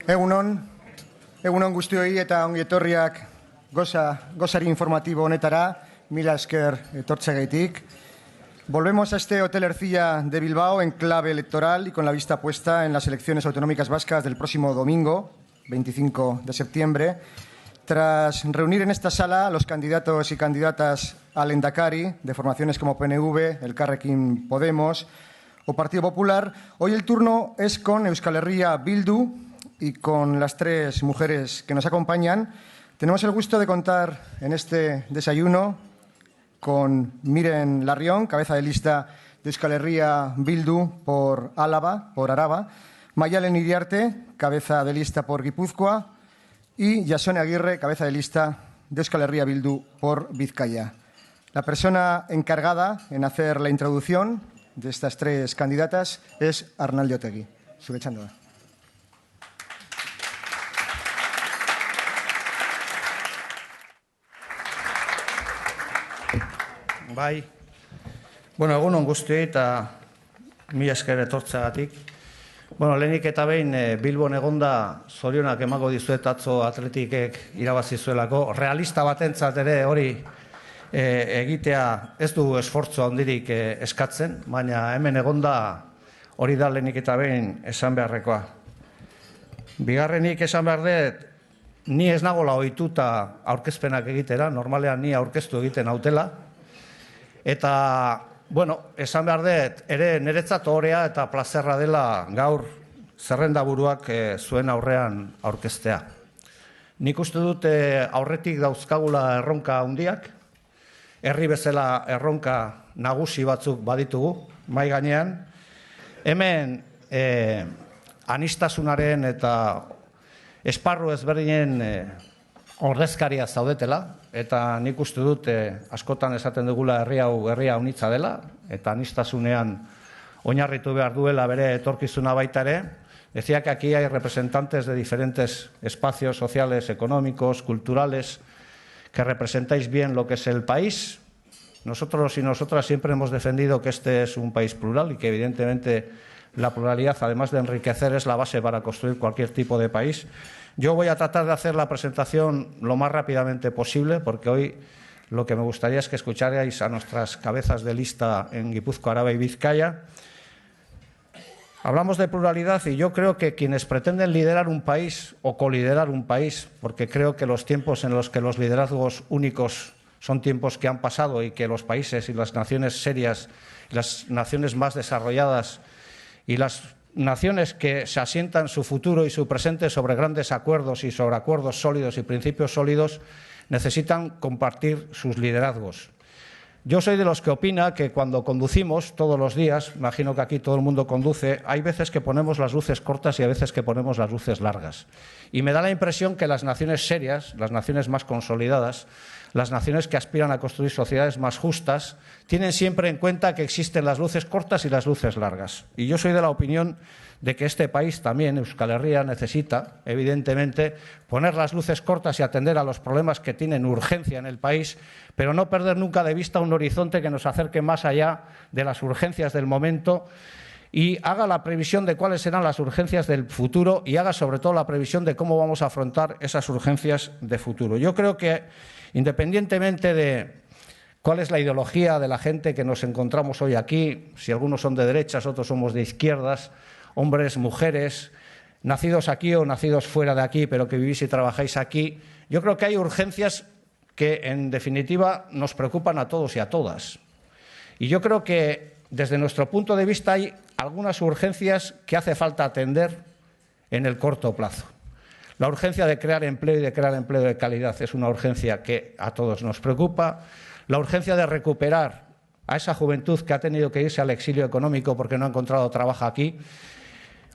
Egunon guztioi eta ongi etorriak gozari informatibo honetara, mila esker etortzeagaitik. Volvemos a este Hotel Ercilla de Bilbao en clave electoral y con la vista puesta en las elecciones autonómicas vascas del próximo domingo, 25 de septiembre, tras reunir en esta sala a los candidatos y candidatas al Lehendakari de formaciones como PNV, Elkarrekin Podemos o Partido Popular. Hoy el turno es con Euskal Herria Bildu y con las tres mujeres que nos acompañan. Tenemos el gusto de contar en este desayuno con Miren Larrión, cabeza de lista de Euskal Herria Bildu por Álava, Maialen Iriarte, cabeza de lista por Guipúzcoa, y Jasone Aguirre, cabeza de lista de Euskal Herria Bildu por Vizcaya. La persona encargada en hacer la introducción de estas tres candidatas es Arnaldo Otegi. Zure txanda da. Bai, egunon guztioi eta mila esker etortzeagatik. Lehenik eta behin Bilbon egonda zorionak emango dizuet atzo Atletikek irabazi zuelako. Realista batentzat ere hori egitea ez du esfortzu handirik eskatzen, baina hemen egonda hori da lehenik eta behin esan beharrekoa. Bigarrenik esan behar dut, ni ez nagola ohituta aurkezpenak egitera, normalean ni aurkeztu egiten hautela. Eta, esan behar dut, ere niretzat ohorea eta plazerra dela gaur zerrendaburuak zuen aurrean aurkeztea. Nik uste dut aurretik dauzkagula erronka handiak, herri bezala erronka nagusi batzuk baditugu, mai gainean. Hemen anistasunaren eta esparru ezberdinen ordezkaria zaudetela, eta nik uste dut askotan esaten dugula herria unitza dela, eta anistasunean oinarritu behar duela bere etorkizuna baita ere. Decía que aquí hay representantes de diferentes espacios sociales, económicos, culturales, que representáis bien lo que es el país. Nosotros y nosotras siempre hemos defendido que este es un país plural y que evidentemente la pluralidad, además de enriquecer, es la base para construir cualquier tipo de país. Yo voy a tratar de hacer la presentación lo más rápidamente posible, porque hoy lo que me gustaría es que escucharais a nuestras cabezas de lista en Guipúzcoa, Araba y Vizcaya. Hablamos de pluralidad y yo creo que quienes pretenden liderar un país o coliderar un país, porque creo que los tiempos en los que los liderazgos únicos son tiempos que han pasado y que los países y las naciones serias, las naciones más desarrolladas y las naciones que se asientan su futuro y su presente sobre grandes acuerdos y sobre acuerdos sólidos y principios sólidos, necesitan compartir sus liderazgos. Yo soy de los que opina que cuando conducimos todos los días, imagino que aquí todo el mundo conduce, hay veces que ponemos las luces cortas y a veces que ponemos las luces largas. Y me da la impresión que las naciones serias, las naciones más consolidadas, las naciones que aspiran a construir sociedades más justas, tienen siempre en cuenta que existen las luces cortas y las luces largas. Y yo soy de la opinión de que este país también, Euskal Herria, necesita, evidentemente, poner las luces cortas y atender a los problemas que tienen urgencia en el país, pero no perder nunca de vista un horizonte que nos acerque más allá de las urgencias del momento y haga la previsión de cuáles serán las urgencias del futuro y haga sobre todo la previsión de cómo vamos a afrontar esas urgencias de futuro. Yo creo que, independientemente de cuál es la ideología de la gente que nos encontramos hoy aquí, si algunos son de derechas, otros somos de izquierdas, hombres, mujeres, nacidos aquí o nacidos fuera de aquí, pero que vivís y trabajáis aquí, yo creo que hay urgencias que, en definitiva, nos preocupan a todos y a todas. Y yo creo que, desde nuestro punto de vista, hay algunas urgencias que hace falta atender en el corto plazo. La urgencia de crear empleo y de crear empleo de calidad es una urgencia que a todos nos preocupa. La urgencia de recuperar a esa juventud que ha tenido que irse al exilio económico porque no ha encontrado trabajo aquí.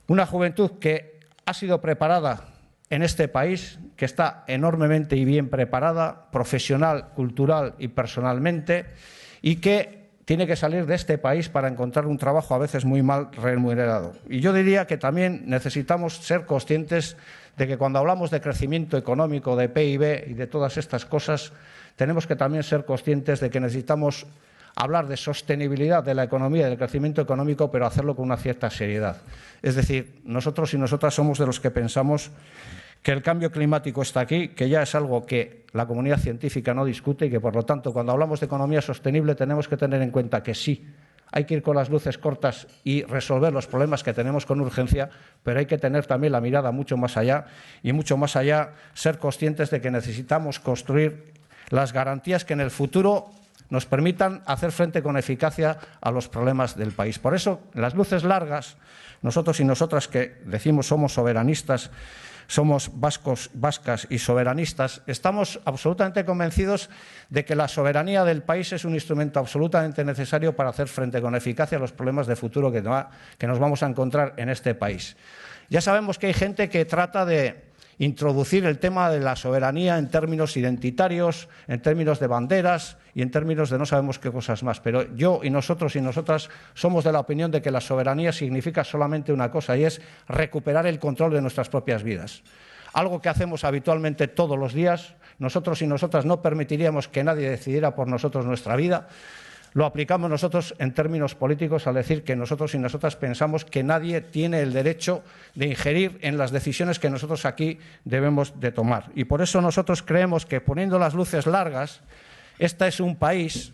Una juventud que ha sido preparada en este país, que está enormemente y bien preparada, profesional, cultural y personalmente, y que tiene que salir de este país para encontrar un trabajo a veces muy mal remunerado. Y yo diría que también necesitamos ser conscientes de que cuando hablamos de crecimiento económico, de PIB y de todas estas cosas, tenemos que también ser conscientes de que necesitamos hablar de sostenibilidad de la economía y del crecimiento económico, pero hacerlo con una cierta seriedad. Es decir, nosotros y nosotras somos de los que pensamos que el cambio climático está aquí, que ya es algo que la comunidad científica no discute y que, por lo tanto, cuando hablamos de economía sostenible tenemos que tener en cuenta que sí, hay que ir con las luces cortas y resolver los problemas que tenemos con urgencia, pero hay que tener también la mirada mucho más allá y mucho más allá ser conscientes de que necesitamos construir las garantías que en el futuro nos permitan hacer frente con eficacia a los problemas del país. Por eso, las luces largas, nosotros y nosotras que decimos somos soberanistas, somos vascas y soberanistas, estamos absolutamente convencidos de que la soberanía del país es un instrumento absolutamente necesario para hacer frente con eficacia a los problemas de futuro que nos vamos a encontrar en este país. Ya sabemos que hay gente que trata de introducir el tema de la soberanía en términos identitarios, en términos de banderas y en términos de no sabemos qué cosas más. Pero yo y nosotros y nosotras somos de la opinión de que la soberanía significa solamente una cosa y es recuperar el control de nuestras propias vidas. Algo que hacemos habitualmente todos los días. Nosotros y nosotras no permitiríamos que nadie decidiera por nosotros nuestra vida. Lo aplicamos nosotros en términos políticos al decir que nosotros y nosotras pensamos que nadie tiene el derecho de ingerir en las decisiones que nosotros aquí debemos de tomar. Y por eso nosotros creemos que poniendo las luces largas, este es un país.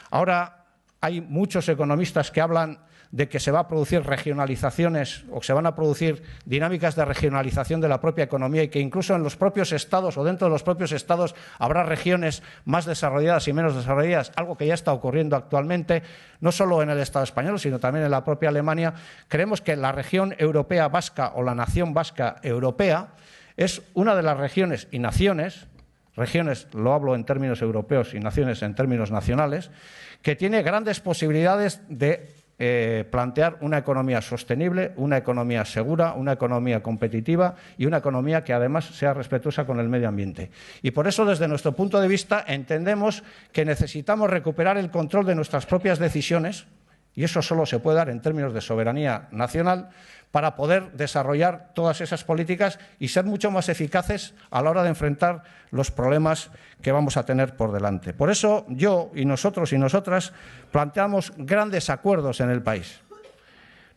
Ahora hay muchos economistas que hablan de que se va a producir regionalizaciones o se van a producir dinámicas de regionalización de la propia economía y que incluso en los propios estados o dentro de los propios estados habrá regiones más desarrolladas y menos desarrolladas, algo que ya está ocurriendo actualmente, no solo en el Estado español, sino también en la propia Alemania. Creemos que la región europea vasca o la nación vasca europea es una de las regiones y naciones, regiones lo hablo en términos europeos y naciones en términos nacionales, que tiene grandes posibilidades de plantear una economía sostenible, una economía segura, una economía competitiva y una economía que además sea respetuosa con el medio ambiente. Y por eso, desde nuestro punto de vista, entendemos que necesitamos recuperar el control de nuestras propias decisiones, y eso solo se puede dar en términos de soberanía nacional, para poder desarrollar todas esas políticas y ser mucho más eficaces a la hora de enfrentar los problemas que vamos a tener por delante. Por eso yo y nosotros y nosotras planteamos grandes acuerdos en el país.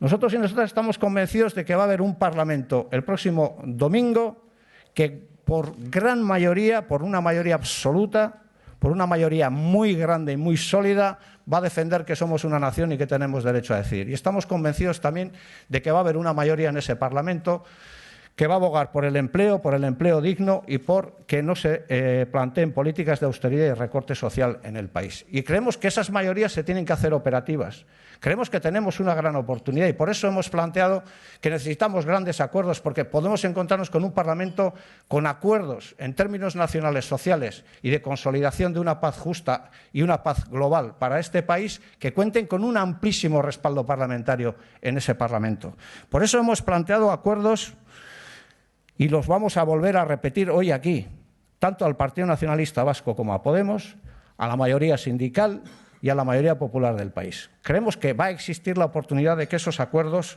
Nosotros y nosotras estamos convencidos de que va a haber un Parlamento el próximo domingo que por gran mayoría, por una mayoría absoluta, por una mayoría muy grande y muy sólida, va a defender que somos una nación y que tenemos derecho a decidir. Y estamos convencidos también de que va a haber una mayoría en ese Parlamento que va a abogar por el empleo digno y por que no se planteen políticas de austeridad y recorte social en el país. Y creemos que esas mayorías se tienen que hacer operativas. Creemos que tenemos una gran oportunidad y por eso hemos planteado que necesitamos grandes acuerdos, porque podemos encontrarnos con un Parlamento con acuerdos en términos nacionales, sociales y de consolidación de una paz justa y una paz global para este país que cuenten con un amplísimo respaldo parlamentario en ese Parlamento. Por eso hemos planteado acuerdos y los vamos a volver a repetir hoy aquí, tanto al Partido Nacionalista Vasco como a Podemos, a la mayoría sindical y a la mayoría popular del país. Creemos que va a existir la oportunidad de que esos acuerdos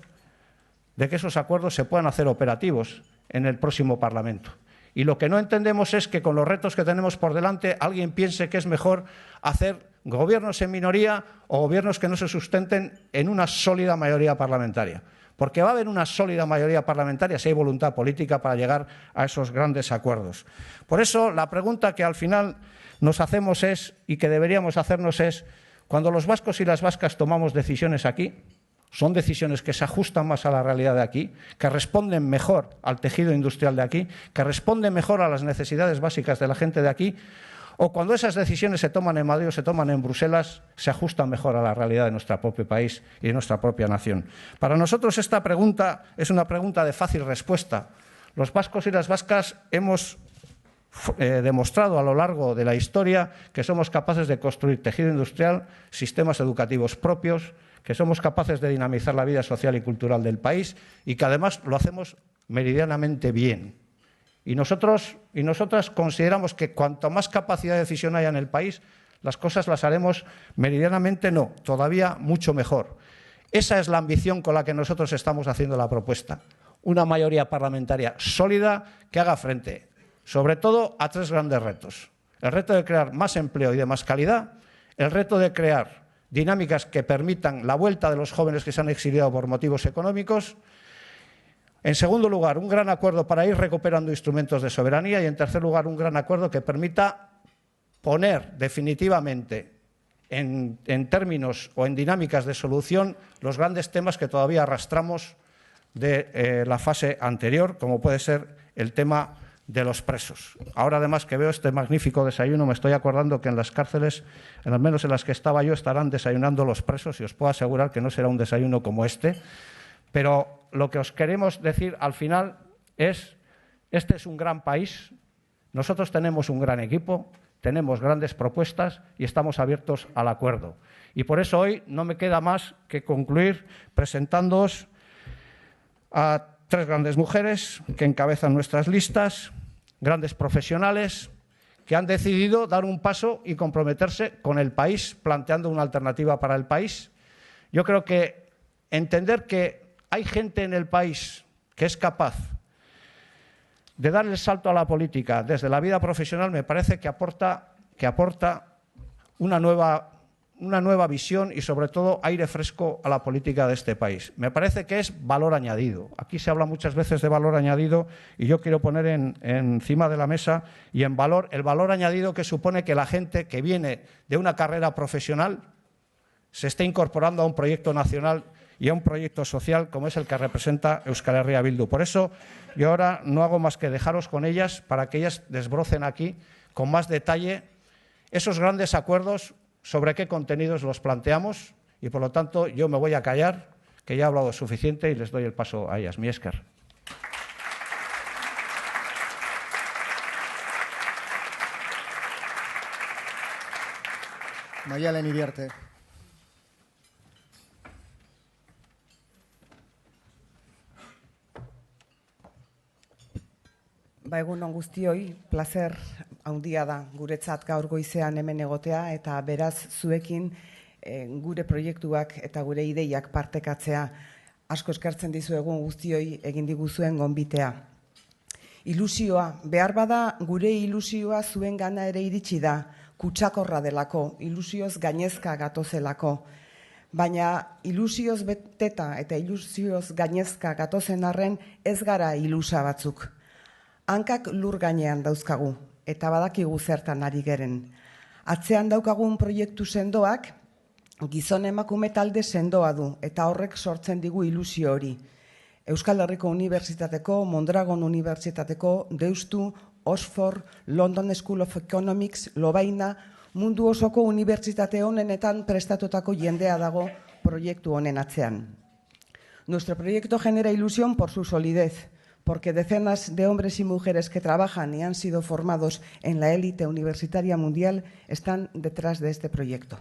se puedan hacer operativos en el próximo Parlamento. Y lo que no entendemos es que con los retos que tenemos por delante alguien piense que es mejor hacer gobiernos en minoría o gobiernos que no se sustenten en una sólida mayoría parlamentaria. Porque va a haber una sólida mayoría parlamentaria si hay voluntad política para llegar a esos grandes acuerdos. Por eso, la pregunta que al final nos hacemos es, y que deberíamos hacernos es, cuando los vascos y las vascas tomamos decisiones aquí, son decisiones que se ajustan más a la realidad de aquí, que responden mejor al tejido industrial de aquí, que responden mejor a las necesidades básicas de la gente de aquí, o cuando esas decisiones se toman en Madrid o se toman en Bruselas, se ajustan mejor a la realidad de nuestro propio país y de nuestra propia nación. Para nosotros esta pregunta es una pregunta de fácil respuesta. Los vascos y las vascas hemos demostrado a lo largo de la historia que somos capaces de construir tejido industrial, sistemas educativos propios, que somos capaces de dinamizar la vida social y cultural del país y que además lo hacemos meridianamente bien. Y nosotros y nosotras consideramos que cuanto más capacidad de decisión haya en el país, las cosas las haremos meridianamente, no, todavía mucho mejor. Esa es la ambición con la que nosotros estamos haciendo la propuesta. Una mayoría parlamentaria sólida que haga frente, sobre todo, a tres grandes retos. El reto de crear más empleo y de más calidad, el reto de crear dinámicas que permitan la vuelta de los jóvenes que se han exiliado por motivos económicos. En segundo lugar, un gran acuerdo para ir recuperando instrumentos de soberanía y, en tercer lugar, un gran acuerdo que permita poner definitivamente en términos o en dinámicas de solución los grandes temas que todavía arrastramos de la fase anterior, como puede ser el tema de los presos. Ahora, además, que veo este magnífico desayuno, me estoy acordando que en las cárceles, al menos en las que estaba yo, estarán desayunando los presos, y os puedo asegurar que no será un desayuno como este. Pero lo que os queremos decir al final es, este es un gran país, nosotros tenemos un gran equipo, tenemos grandes propuestas y estamos abiertos al acuerdo. Y por eso hoy no me queda más que concluir presentándoos a tres grandes mujeres que encabezan nuestras listas, grandes profesionales que han decidido dar un paso y comprometerse con el país, planteando una alternativa para el país. Yo creo que entender que hay gente en el país que es capaz de dar el salto a la política desde la vida profesional me parece que aporta una nueva visión y, sobre todo, aire fresco a la política de este país. Me parece que es valor añadido. Aquí se habla muchas veces de valor añadido y yo quiero poner encima de la mesa y en valor el valor añadido que supone que la gente que viene de una carrera profesional se esté incorporando a un proyecto nacional y a un proyecto social como es el que representa Euskal Herria Bildu. Por eso yo ahora no hago más que dejaros con ellas para que ellas desbrocen aquí con más detalle esos grandes acuerdos sobre qué contenidos los planteamos y, por lo tanto, yo me voy a callar, que ya he hablado suficiente y les doy el paso a ellas. Mi esker. Maialen Iriarte. Egun on guztioi, placer handia da guretzat gaur goizean hemen egotea eta beraz zuekin gure proiektuak eta gure ideiak partekatzea. Asko eskertzen dizuegun guztioi egin diguzuen gonbitea. Ilusioa, behar bada gure ilusioa zuen gana ere iritsi da, kutsakorra delako, ilusioz gainezka gatozelako. Baina ilusioz beteta eta ilusioz gainezka gatozen arren ez gara ilusa batzuk. Hankak lur gainean dauzkagu, eta badakigu zertan ari geren. Atzean daukagun proiektu sendoak, gizon emakume talde sendoa du, eta horrek sortzen digu ilusio hori. Euskal Herriko Unibertsitateko, Mondragon Unibertsitateko, Deustu, Oxford, London School of Economics, Lovaina, mundu osoko unibertsitate honenetan prestatutako jendea dago proiektu honen atzean. Nuestro proyecto genera ilusión por su solidez, porque decenas de hombres y mujeres que trabajan y han sido formados en la élite universitaria mundial están detrás de este proyecto.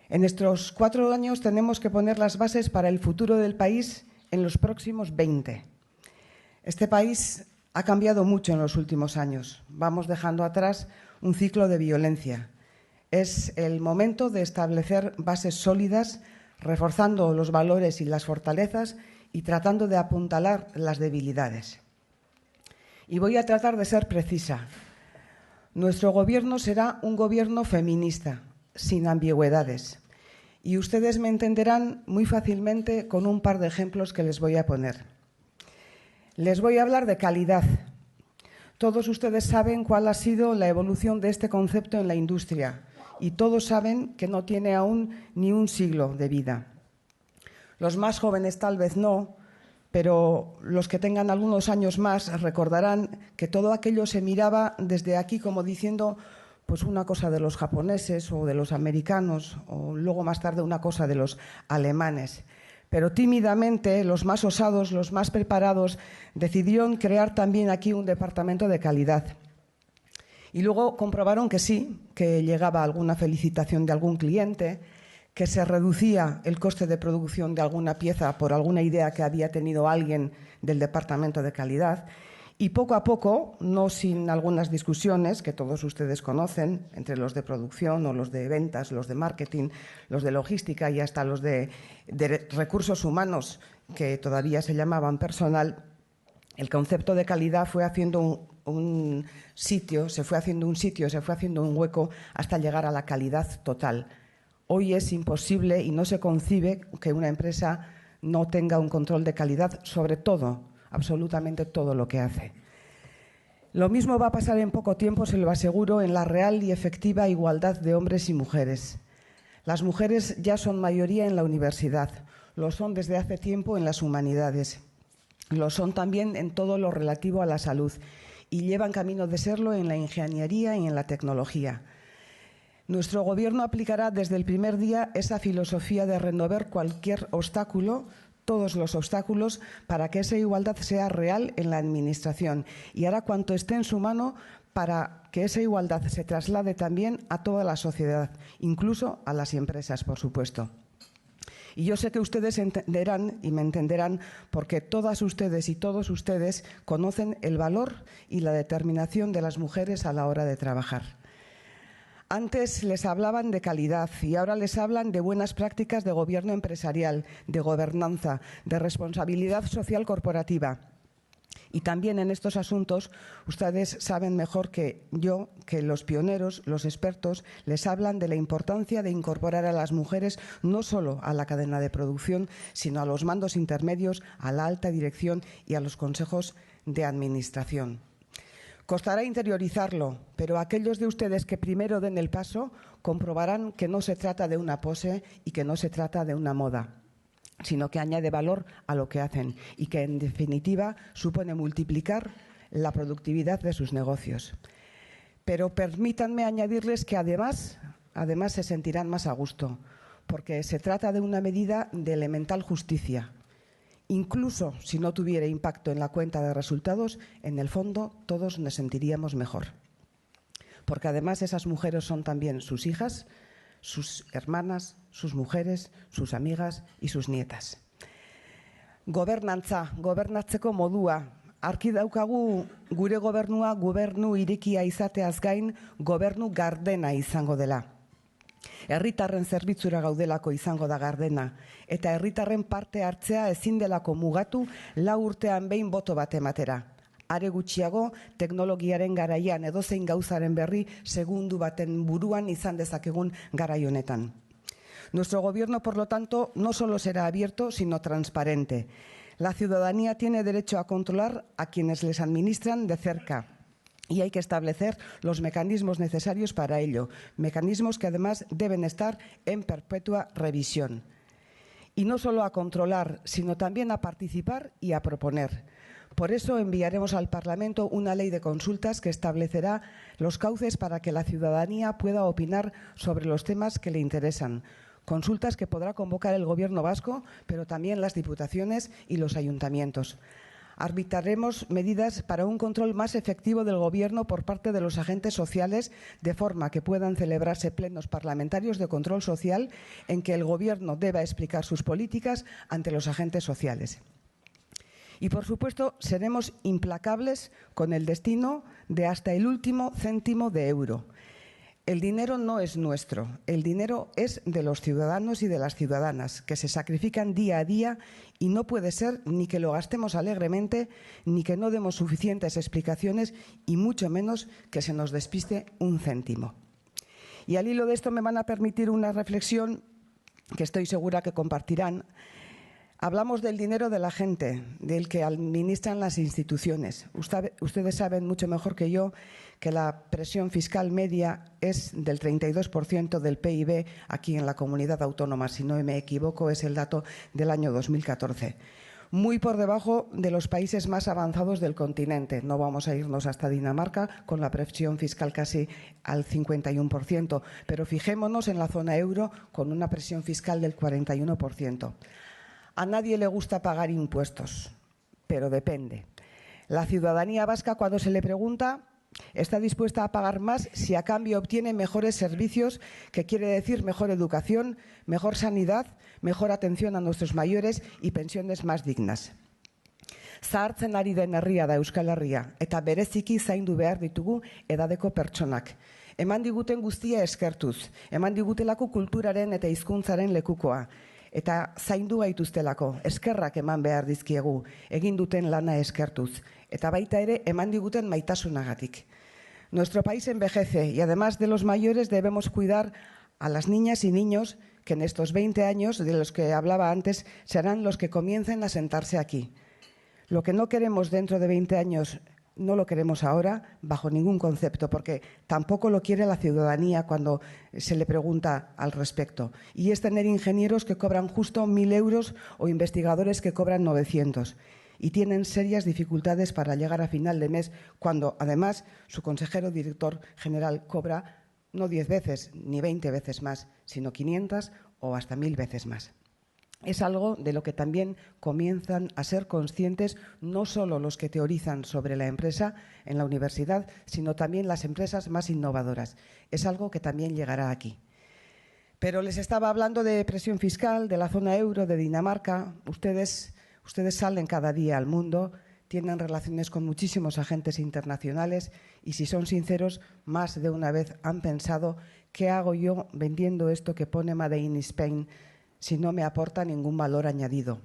En estos 4 años tenemos que poner las bases para el futuro del país en los próximos 20. Este país ha cambiado mucho en los últimos años. Vamos dejando atrás un ciclo de violencia. Es el momento de establecer bases sólidas, reforzando los valores y las fortalezas y tratando de apuntalar las debilidades. Y voy a tratar de ser precisa. Nuestro gobierno será un gobierno feminista, sin ambigüedades. Y ustedes me entenderán muy fácilmente con un par de ejemplos que les voy a poner. Les voy a hablar de calidad. Todos ustedes saben cuál ha sido la evolución de este concepto en la industria y todos saben que no tiene aún ni un siglo de vida. Los más jóvenes tal vez no, pero los que tengan algunos años más recordarán que todo aquello se miraba desde aquí como diciendo pues una cosa de los japoneses o de los americanos o luego más tarde una cosa de los alemanes. Pero tímidamente los más osados, los más preparados decidieron crear también aquí un departamento de calidad. Y luego comprobaron que sí, que llegaba alguna felicitación de algún cliente, que se reducía el coste de producción de alguna pieza por alguna idea que había tenido alguien del departamento de calidad. Y poco a poco, no sin algunas discusiones que todos ustedes conocen, entre los de producción o los de ventas, los de marketing, los de logística y hasta los de recursos humanos, que todavía se llamaban personal, el concepto de calidad fue haciendo un hueco hasta llegar a la calidad total. Hoy es imposible y no se concibe que una empresa no tenga un control de calidad sobre todo, absolutamente todo lo que hace. Lo mismo va a pasar en poco tiempo, se lo aseguro, en la real y efectiva igualdad de hombres y mujeres. Las mujeres ya son mayoría en la universidad, lo son desde hace tiempo en las humanidades, lo son también en todo lo relativo a la salud y llevan camino de serlo en la ingeniería y en la tecnología. Nuestro Gobierno aplicará desde el primer día esa filosofía de remover cualquier obstáculo, todos los obstáculos, para que esa igualdad sea real en la Administración y hará cuanto esté en su mano para que esa igualdad se traslade también a toda la sociedad, incluso a las empresas, por supuesto. Y yo sé que ustedes entenderán y me entenderán porque todas ustedes y todos ustedes conocen el valor y la determinación de las mujeres a la hora de trabajar. Antes les hablaban de calidad y ahora les hablan de buenas prácticas de gobierno empresarial, de gobernanza, de responsabilidad social corporativa. Y también en estos asuntos ustedes saben mejor que yo que los pioneros, los expertos, les hablan de la importancia de incorporar a las mujeres no solo a la cadena de producción, sino a los mandos intermedios, a la alta dirección y a los consejos de administración. Costará interiorizarlo, pero aquellos de ustedes que primero den el paso comprobarán que no se trata de una pose y que no se trata de una moda, sino que añade valor a lo que hacen y que, en definitiva, supone multiplicar la productividad de sus negocios. Pero permítanme añadirles que además se sentirán más a gusto, porque se trata de una medida de elemental justicia. Incluso si no tuviera impacto en la cuenta de resultados, en el fondo todos nos sentiríamos mejor. Porque además esas mujeres son también sus hijas, sus hermanas, sus mujeres, sus amigas y sus nietas. Gobernantza, gobernatzeko modua. Argi daukagu gure gobernua gobernu irekia izateaz gain gobernu gardena izango dela. Herritarren zerbitzura gaudelako izango da gardena, eta herritarren parte hartzea ezin delako mugatu 4 urtean behin boto bat ematera. Are gutxiago, teknologiaren garaian edozein gauzaren berri segundu baten buruan izan dezakegun garai honetan. Nuestro gobierno, por lo tanto, no solo será abierto, sino transparente. La ciudadanía tiene derecho a controlar a quienes les administran de cerca. Y hay que establecer los mecanismos necesarios para ello, mecanismos que además deben estar en perpetua revisión. Y no solo a controlar, sino también a participar y a proponer. Por eso enviaremos al Parlamento una ley de consultas que establecerá los cauces para que la ciudadanía pueda opinar sobre los temas que le interesan. Consultas que podrá convocar el Gobierno vasco, pero también las diputaciones y los ayuntamientos. Arbitraremos medidas para un control más efectivo del Gobierno por parte de los agentes sociales, de forma que puedan celebrarse plenos parlamentarios de control social en que el Gobierno deba explicar sus políticas ante los agentes sociales. Y, por supuesto, seremos implacables con el destino de hasta el último céntimo de euro. El dinero no es nuestro, el dinero es de los ciudadanos y de las ciudadanas, que se sacrifican día a día y no puede ser ni que lo gastemos alegremente, ni que no demos suficientes explicaciones y mucho menos que se nos despiste un céntimo. Y al hilo de esto me van a permitir una reflexión que estoy segura que compartirán. Hablamos del dinero de la gente, del que administran las instituciones. Ustedes saben mucho mejor que yo que la presión fiscal media es del 32% del PIB aquí en la comunidad autónoma. Si no me equivoco, es el dato del año 2014. Muy por debajo de los países más avanzados del continente. No vamos a irnos hasta Dinamarca con la presión fiscal casi al 51%, pero fijémonos en la zona euro con una presión fiscal del 41%. A nadie le gusta pagar impuestos, pero depende. La ciudadanía vasca, cuando se le pregunta, está dispuesta a pagar más si a cambio obtiene mejores servicios, que quiere decir mejor educación, mejor sanidad, mejor atención a nuestros mayores y pensiones más dignas. Zahartzen ari den herria da Euskal Herria, eta bereziki zaindu behar ditugu edadeko pertsonak. Eman diguten guztia eskertuz, eman digutelako kulturaren eta hizkuntzaren lekukoa. Eta zaindu gaituztelako, eskerrak eman behar dizkiegu, egin duten lana eskertuz. Eta baita ere, eman diguten maitasunagatik. Nuestro país envejece y además de los mayores debemos cuidar a las niñas y niños que en estos 20 años de los que hablaba antes serán los que comiencen a sentarse aquí. Lo que no queremos dentro de 20 años no lo queremos ahora bajo ningún concepto, porque tampoco lo quiere la ciudadanía cuando se le pregunta al respecto. Y es tener ingenieros que cobran justo 1.000 euros o investigadores que cobran 900. Y tienen serias dificultades para llegar a final de mes, cuando además su consejero director general cobra no 10 veces ni 20 veces más, sino 500 o hasta 1.000 veces más. Es algo de lo que también comienzan a ser conscientes no solo los que teorizan sobre la empresa en la universidad, sino también las empresas más innovadoras. Es algo que también llegará aquí. Pero les estaba hablando de presión fiscal, de la zona euro, de Dinamarca. Ustedes salen cada día al mundo, tienen relaciones con muchísimos agentes internacionales y, si son sinceros, más de una vez han pensado: ¿qué hago yo vendiendo esto que pone Made in Spain si no me aporta ningún valor añadido?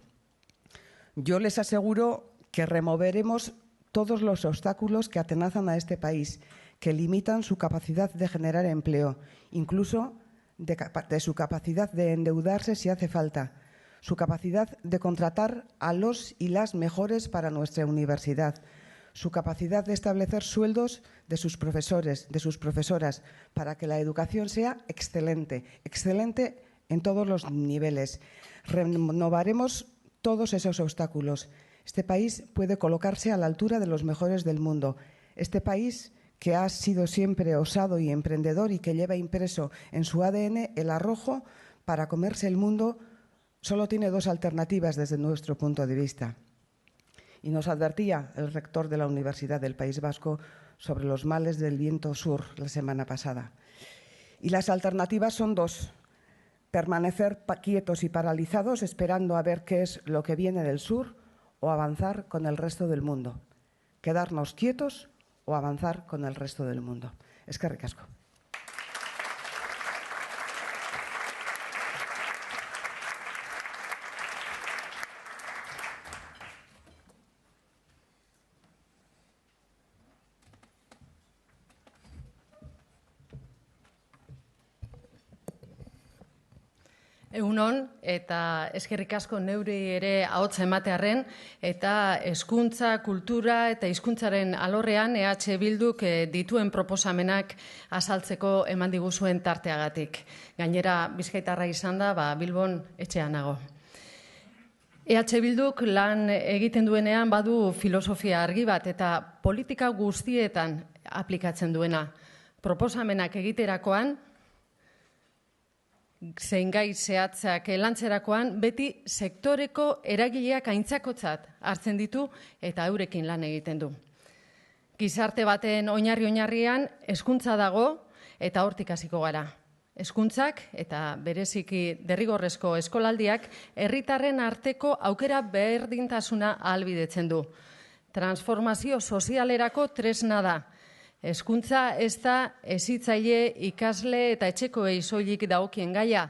Yo les aseguro que removeremos todos los obstáculos que atenazan a este país, que limitan su capacidad de generar empleo, incluso de su capacidad de endeudarse si hace falta, su capacidad de contratar a los y las mejores para nuestra universidad, su capacidad de establecer sueldos de sus profesores, de sus profesoras, para que la educación sea excelente, excelente en todos los niveles. Renovaremos todos esos obstáculos. Este país puede colocarse a la altura de los mejores del mundo. Este país, que ha sido siempre osado y emprendedor y que lleva impreso en su ADN el arrojo para comerse el mundo, solo tiene dos alternativas desde nuestro punto de vista. Y nos advertía el rector de la Universidad del País Vasco sobre los males del viento sur la semana pasada. Y las alternativas son dos: permanecer quietos y paralizados esperando a ver qué es lo que viene del sur, o avanzar con el resto del mundo. Quedarnos quietos o avanzar con el resto del mundo. Eskerrik asko. Egunon, eta eskerrik asko neuri ere ahotsa ematearren, eta hezkuntza, kultura eta hizkuntzaren alorrean EH Bilduk dituen proposamenak azaltzeko eman diguzuen tarteagatik. Gainera, bizkaitarra izan da, Bilbon etxean nago. EH Bilduk lan egiten duenean badu filosofia argi bat, eta politika guztietan aplikatzen duena. Proposamenak egiterakoan, zein gai zehatzak lantzerakoan, beti sektoreko eragileak aintzakotzat hartzen ditu eta eurekin lan egiten du. Gizarte baten oinarri-oinarrian hezkuntza dago eta hortik hasiko gara. Hezkuntzak eta bereziki derrigorrezko eskolaldiak herritarren arteko aukera berdintasuna ahalbidetzen du. Transformazio sozialerako tresna da. Hezkuntza ez da hezitzaile, ikasle eta etxekoei soilik dagokien gaia.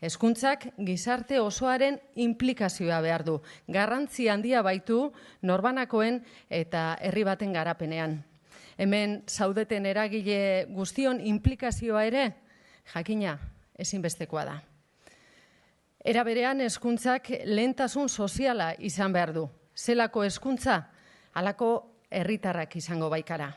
Hezkuntzak gizarte osoaren inplikazioa behar du. Garrantzi handia baitu norbanakoen eta herri baten garapenean. Hemen zaudeten eragile guztion inplikazioa ere, jakina, ezinbestekoa da. Era berean, hezkuntzak lehentasun soziala izan behar du. Zelako hezkuntza, halako herritarrak izango baikara.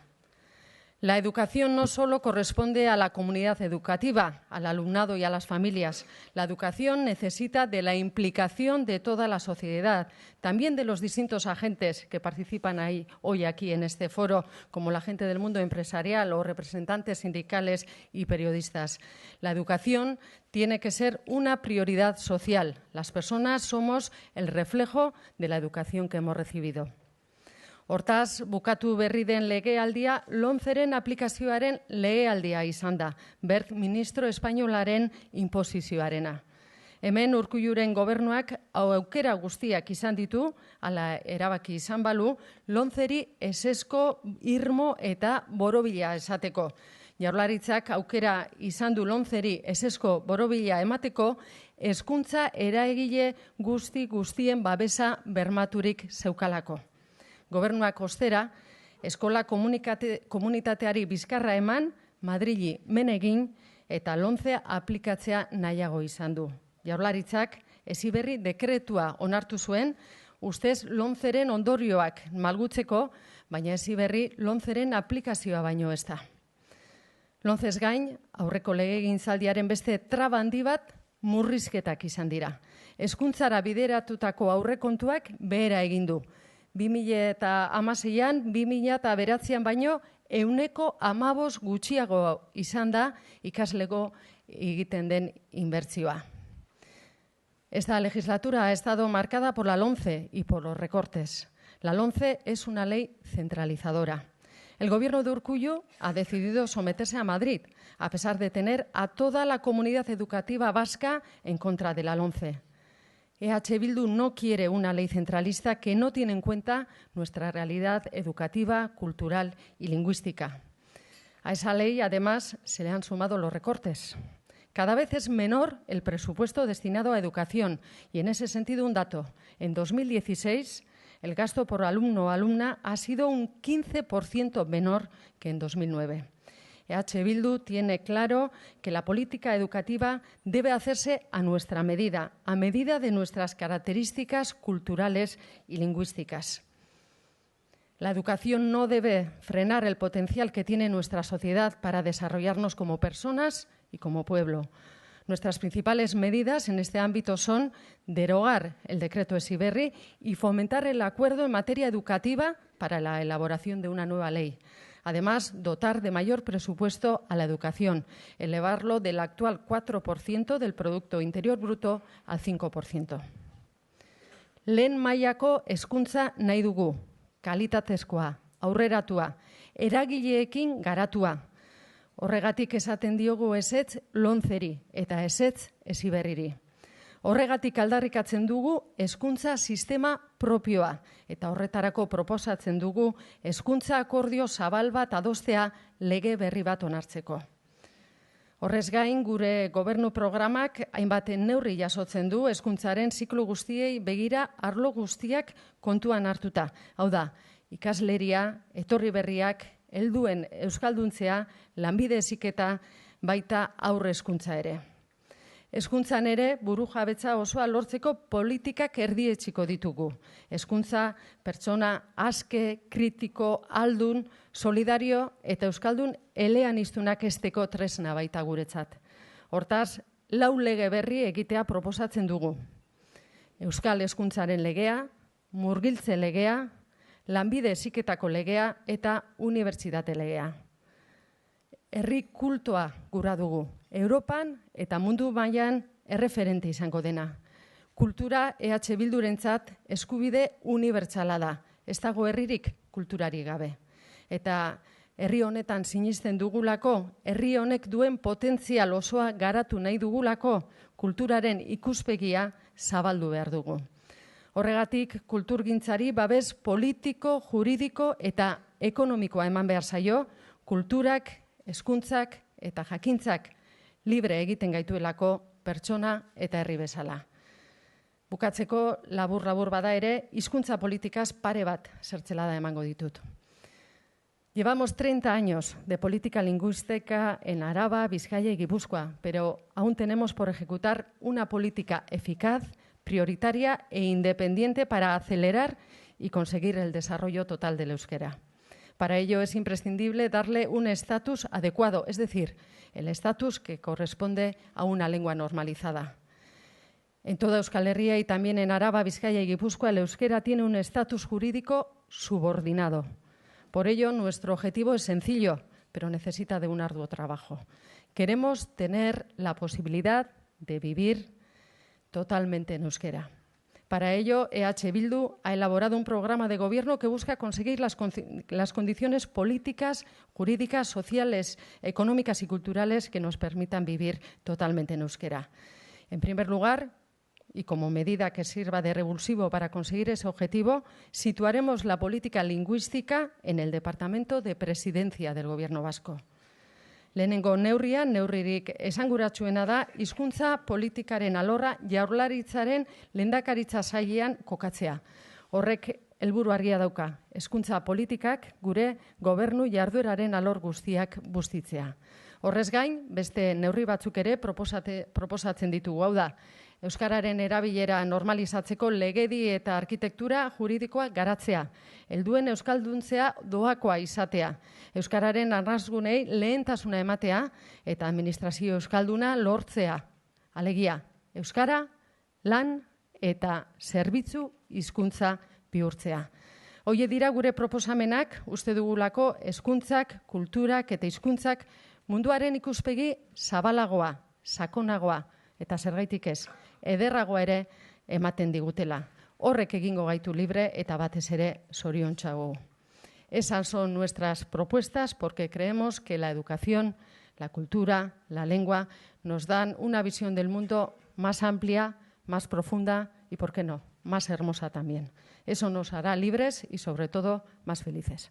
La educación no solo corresponde a la comunidad educativa, al alumnado y a las familias. La educación necesita de la implicación de toda la sociedad, también de los distintos agentes que participan hoy aquí en este foro, como la gente del mundo empresarial o representantes sindicales y periodistas. La educación tiene que ser una prioridad social. Las personas somos el reflejo de la educación que hemos recibido. Hortaz, bukatu berri den legealdia, lomceren aplikazioaren legealdia izan da, bert ministro espainolaren inposizioarena. Hemen Urkulluren gobernuak aukera guztiak izan ditu, ala erabaki izan balu, lomceri esesko, irmo eta borobila esateko. Jaurlaritzak aukera izan du lomceri esesko borobila emateko, hezkuntza eragile guztien babesa bermaturik zeukalako. Gobernuak ostera, eskola komunitateari bizkarra eman, Madrili men egin eta LOMCE aplikatzea nahiago izan du. Jaurlaritzak Heziberri dekretua onartu zuen, ustez LOMCEren ondorioak malgutzeko, baina Heziberri LOMCEren aplikazioa baino ez da. LOMCEz gain, aurreko legegintzaldiaren beste traba handi bat murrizketak izan dira. Hezkuntzara bideratutako aurrekontuak behera egin du. 2016an, 2009an baino 15% gutxiago izan da ikasleko egiten den inbertsioa. Esta legislatura ha estado marcada por la LOMCE y por los recortes. La LOMCE es una ley centralizadora. El gobierno de Urkullu ha decidido someterse a Madrid, a pesar de tener a toda la comunidad educativa vasca en contra de la LOMCE. EH Bildu no quiere una ley centralista que no tiene en cuenta nuestra realidad educativa, cultural y lingüística. A esa ley, además, se le han sumado los recortes. Cada vez es menor el presupuesto destinado a educación y, en ese sentido, un dato. En 2016, el gasto por alumno o alumna ha sido un 15% menor que en 2009. EH Bildu tiene claro que la política educativa debe hacerse a nuestra medida, a medida de nuestras características culturales y lingüísticas. La educación no debe frenar el potencial que tiene nuestra sociedad para desarrollarnos como personas y como pueblo. Nuestras principales medidas en este ámbito son derogar el decreto Heziberri y fomentar el acuerdo en materia educativa para la elaboración de una nueva ley. Además, dotar de mayor presupuesto a la educación, elevarlo del actual 4% del Producto Interior Bruto al 5%. Lehen mailako hezkuntza nahi dugu, kalitatezkoa, aurreratua, eragileekin garatua. Horregatik esaten diogu ezetz LOMCEri eta ezetz Heziberriri. Horregatik aldarrikatzen dugu hezkuntza sistema propioa eta horretarako proposatzen dugu hezkuntza akordio zabal bat adostea lege berri bat onartzeko. Horrez gain, gure gobernu programak hainbat neurri jasotzen du hezkuntzaren ziklo guztiei begira arlo guztiak kontuan hartuta. Hau da, ikasleria, etorri berriak, helduen euskalduntzea, lanbide heziketa, baita aurre hezkuntza ere. Hezkuntzan ere burujabetza osoa lortzeko politikak erdietsiko ditugu. Hezkuntza pertsona aske, kritiko, aldun, solidario eta euskaldun eleaniztunak hezteko tresna baita guretzat. Hortaz, 4 lege berri egitea proposatzen dugu. Euskal hezkuntzaren legea, murgiltze legea, lanbide heziketako legea eta unibertsitate legea. Herri kultoa gura dugu. Europan eta mundu mailan erreferente izango dena. Kultura EH Bildurentzat eskubide unibertsala da. Ez dago herririk kulturari gabe. Eta herri honetan sinisten dugulako, herri honek duen potentzial osoa garatu nahi dugulako, kulturaren ikuspegia zabaldu behar dugu. Horregatik, kulturgintzari babes politiko, juridiko eta ekonomikoa eman behar zaio, kulturak, hezkuntzak eta jakintzak libre egiten gaituelako pertsona eta herri bezala. Bukatzeko labur-labur bada ere, hizkuntza politikaz pare bat zertzelada emango ditut. Llevamos 30 años de política lingüística en Araba, Bizkaia y Guipúzcoa, pero aún tenemos por ejecutar una política eficaz, prioritaria e independiente para acelerar y conseguir el desarrollo total del euskera. Para ello es imprescindible darle un estatus adecuado, es decir, el estatus que corresponde a una lengua normalizada. En toda Euskal Herria y también en Araba, Bizkaia y Guipúzcoa, el euskera tiene un estatus jurídico subordinado. Por ello, nuestro objetivo es sencillo, pero necesita de un arduo trabajo. Queremos tener la posibilidad de vivir totalmente en euskera. Para ello, EH Bildu ha elaborado un programa de gobierno que busca conseguir las condiciones políticas, jurídicas, sociales, económicas y culturales que nos permitan vivir totalmente en euskera. En primer lugar, y como medida que sirva de revulsivo para conseguir ese objetivo, situaremos la política lingüística en el Departamento de Presidencia del Gobierno vasco. Lehenengo neurririk esanguratsuena da hizkuntza politikaren alorra Jaurlaritzaren lehendakaritza sailean kokatzea. Horrek helburu argia dauka, hezkuntza politikak gure gobernu jardueraren alor guztiak bustitzea. Horrez gain, beste neurri batzuk ere proposatzen ditugu. Hau da, euskararen erabilera normalizatzeko legedi eta arkitektura juridikoa garatzea, helduen euskalduntzea doakoa izatea, euskararen arnasgunei lehentasuna ematea eta administrazio euskalduna lortzea. Alegia, euskara, lan eta zerbitzu hizkuntza bihurtzea. Hoie dira gure proposamenak, uste dugulako hezkuntzak, kulturak eta hizkuntzak munduaren ikuspegi zabalagoa, sakonagoa eta zergaitik ez, ederragoa ere ematen digutela. Horrek egingo gaitu libre eta batez ere zoriontsuago. Esas son nuestras propuestas porque creemos que la educación, la cultura, la lengua nos dan una visión del mundo más amplia, más profunda y, ¿por qué no?, más hermosa también. Eso nos hará libres y, sobre todo, más felices.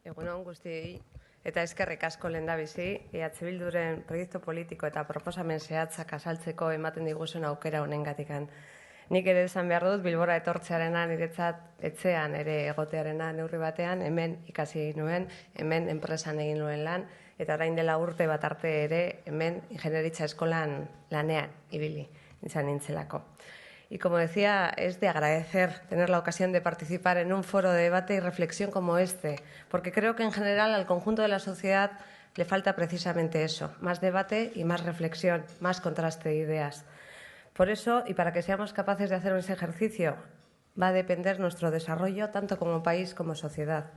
Egunon guztiei, eta eskerrik asko lehendabizi, Bilduren proiektu politiko eta proposamen zehatzak azaltzeko ematen diguzuen aukera honengatikan. Nik ere esan behar dut, Bilbora etortzearena niretzat etxean ere egotearena neurri batean, hemen ikasi nuen, hemen enpresan egin nuen lan, eta orain dela urte bat arte ere hemen ingenieritza eskolan lanean ibili izan nintzelako. Y como decía, es de agradecer tener la ocasión de participar en un foro de debate y reflexión como este, porque creo que en general al conjunto de la sociedad le falta precisamente eso, más debate y más reflexión, más contraste de ideas. Por eso, y para que seamos capaces de hacer ese ejercicio, va a depender nuestro desarrollo tanto como país como sociedad.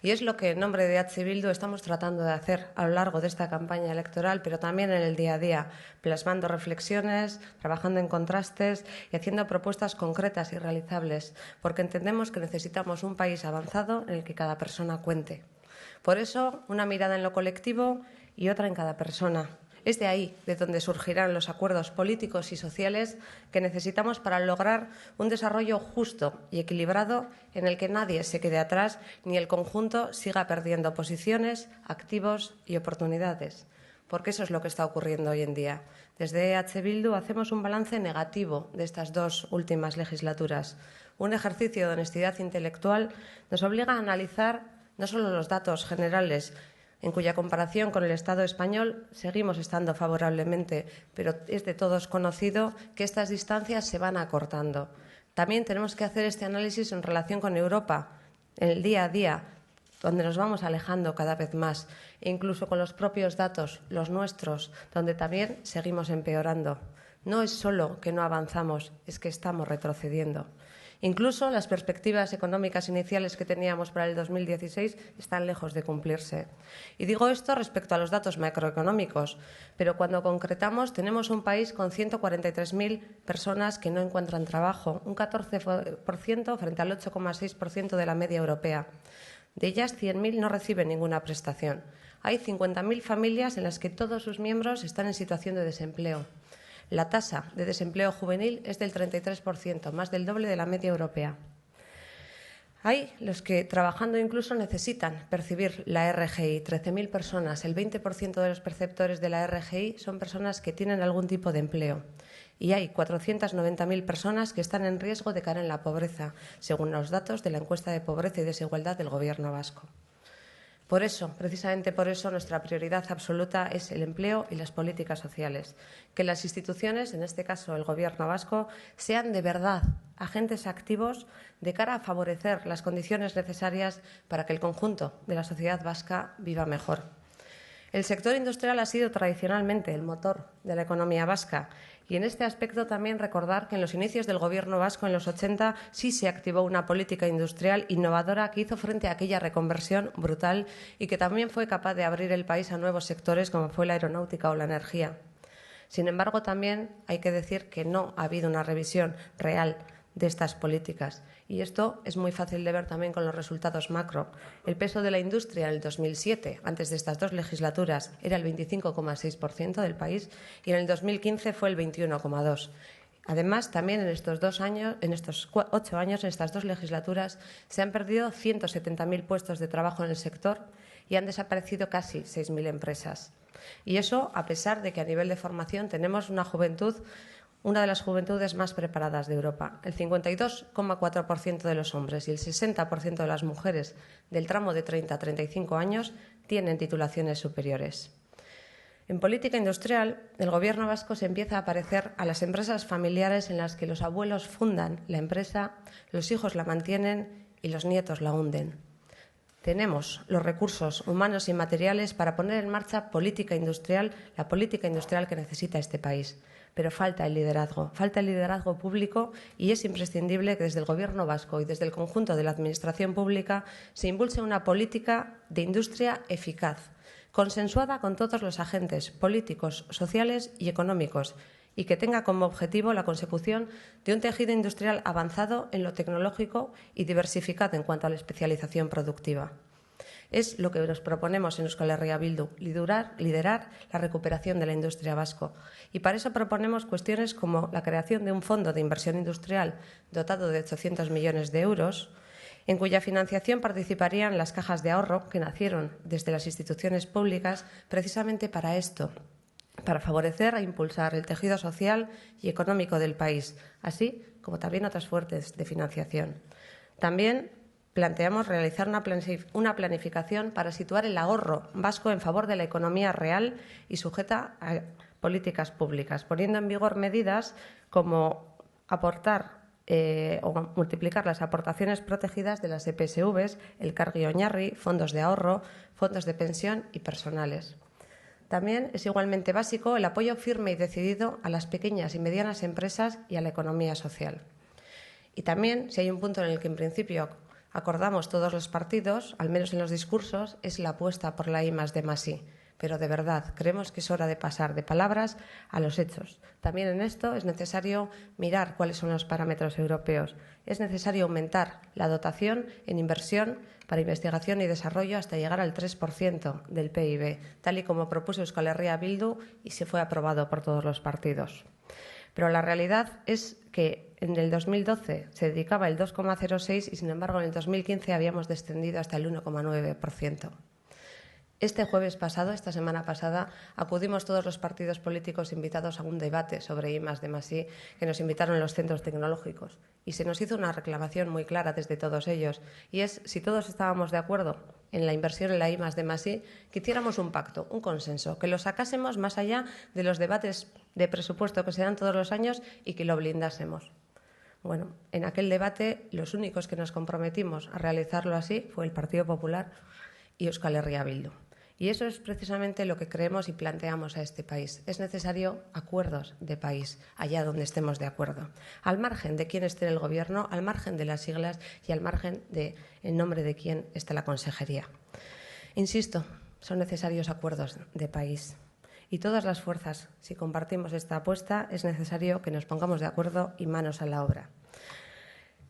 Y es lo que en nombre de Bildu estamos tratando de hacer a lo largo de esta campaña electoral, pero también en el día a día, plasmando reflexiones, trabajando en contrastes y haciendo propuestas concretas y realizables, porque entendemos que necesitamos un país avanzado en el que cada persona cuente. Por eso, una mirada en lo colectivo y otra en cada persona. Es de ahí de donde surgirán los acuerdos políticos y sociales que necesitamos para lograr un desarrollo justo y equilibrado en el que nadie se quede atrás ni el conjunto siga perdiendo posiciones, activos y oportunidades. Porque eso es lo que está ocurriendo hoy en día. Desde Bildu hacemos un balance negativo de estas dos últimas legislaturas. Un ejercicio de honestidad intelectual nos obliga a analizar no solo los datos generales, en cuya comparación con el Estado español seguimos estando favorablemente, pero es de todos conocido que estas distancias se van acortando. También tenemos que hacer este análisis en relación con Europa, en el día a día, donde nos vamos alejando cada vez más, e incluso con los propios datos, los nuestros, donde también seguimos empeorando. No es solo que no avanzamos, es que estamos retrocediendo. Incluso las perspectivas económicas iniciales que teníamos para el 2016 están lejos de cumplirse. Y digo esto respecto a los datos macroeconómicos, pero cuando concretamos tenemos un país con 143.000 personas que no encuentran trabajo, un 14% frente al 8,6% de la media europea. De ellas, 100.000 no reciben ninguna prestación. Hay 50.000 familias en las que todos sus miembros están en situación de desempleo. La tasa de desempleo juvenil es del 33%, más del doble de la media europea. Hay los que, trabajando incluso, necesitan percibir la RGI. 13.000 personas, el 20% de los perceptores de la RGI son personas que tienen algún tipo de empleo. Y hay 490.000 personas que están en riesgo de caer en la pobreza, según los datos de la encuesta de pobreza y desigualdad del Gobierno vasco. Por eso, precisamente por eso, nuestra prioridad absoluta es el empleo y las políticas sociales. Que las instituciones, en este caso el Gobierno vasco, sean de verdad agentes activos de cara a favorecer las condiciones necesarias para que el conjunto de la sociedad vasca viva mejor. El sector industrial ha sido tradicionalmente el motor de la economía vasca. Y en este aspecto también recordar que en los inicios del Gobierno vasco, en los 80, sí se activó una política industrial innovadora que hizo frente a aquella reconversión brutal y que también fue capaz de abrir el país a nuevos sectores como fue la aeronáutica o la energía. Sin embargo, también hay que decir que no ha habido una revisión real de estas políticas. Y esto es muy fácil de ver también con los resultados macro. El peso de la industria en el 2007, antes de estas dos legislaturas, era el 25,6% del país y en el 2015 fue el 21,2%. Además, también en estos 8 años, en estas dos legislaturas, se han perdido 170.000 puestos de trabajo en el sector y han desaparecido casi 6.000 empresas. Y eso a pesar de que a nivel de formación tenemos una de las juventudes más preparadas de Europa. El 52,4% de los hombres y el 60% de las mujeres del tramo de 30 a 35 años tienen titulaciones superiores. En política industrial, el Gobierno vasco se empieza a parecer a las empresas familiares en las que los abuelos fundan la empresa, los hijos la mantienen y los nietos la hunden. Tenemos los recursos humanos y materiales para poner en marcha la política industrial que necesita este país. Pero falta el liderazgo público y es imprescindible que desde el Gobierno vasco y desde el conjunto de la Administración pública se impulse una política de industria eficaz, consensuada con todos los agentes políticos, sociales y económicos, y que tenga como objetivo la consecución de un tejido industrial avanzado en lo tecnológico y diversificado en cuanto a la especialización productiva. Es lo que nos proponemos en Euskal Herria Bildu, liderar la recuperación de la industria vasca. Y para eso proponemos cuestiones como la creación de un fondo de inversión industrial dotado de 800 millones de euros, en cuya financiación participarían las cajas de ahorro que nacieron desde las instituciones públicas precisamente para esto, para favorecer e impulsar el tejido social y económico del país, así como también otras fuentes de financiación. También planteamos realizar una planificación para situar el ahorro vasco en favor de la economía real y sujeta a políticas públicas, poniendo en vigor medidas como aportar o multiplicar las aportaciones protegidas de las EPSVs, el Cargi Oñarri, fondos de ahorro, fondos de pensión y personales. También es igualmente básico el apoyo firme y decidido a las pequeñas y medianas empresas y a la economía social. Y también, si hay un punto en el que en principio acordamos todos los partidos, al menos en los discursos, es la apuesta por la I+D+I. Pero de verdad, creemos que es hora de pasar de palabras a los hechos. También en esto es necesario mirar cuáles son los parámetros europeos. Es necesario aumentar la dotación en inversión para investigación y desarrollo hasta llegar al 3% del PIB, tal y como propuso Euskal Herria Bildu y se fue aprobado por todos los partidos. Pero la realidad es que en el 2012 se dedicaba el 2,06% y, sin embargo, en el 2015 habíamos descendido hasta el 1,9%. Este jueves pasado, esta semana pasada, acudimos todos los partidos políticos invitados a un debate sobre I+D+I que nos invitaron los centros tecnológicos. Y se nos hizo una reclamación muy clara desde todos ellos. Y es, si todos estábamos de acuerdo en la inversión en la I+D+I, que hiciéramos un pacto, un consenso, que lo sacásemos más allá de los debates de presupuesto que se dan todos los años y que lo blindásemos. Bueno, en aquel debate los únicos que nos comprometimos a realizarlo así fue el Partido Popular y Euskal Herria Bildu. Y eso es precisamente lo que creemos y planteamos a este país. Es necesario acuerdos de país, allá donde estemos de acuerdo, al margen de quién esté en el Gobierno, al margen de las siglas y al margen de en nombre de quién esté la consejería. Insisto, son necesarios acuerdos de país. Y todas las fuerzas, si compartimos esta apuesta, es necesario que nos pongamos de acuerdo y manos a la obra.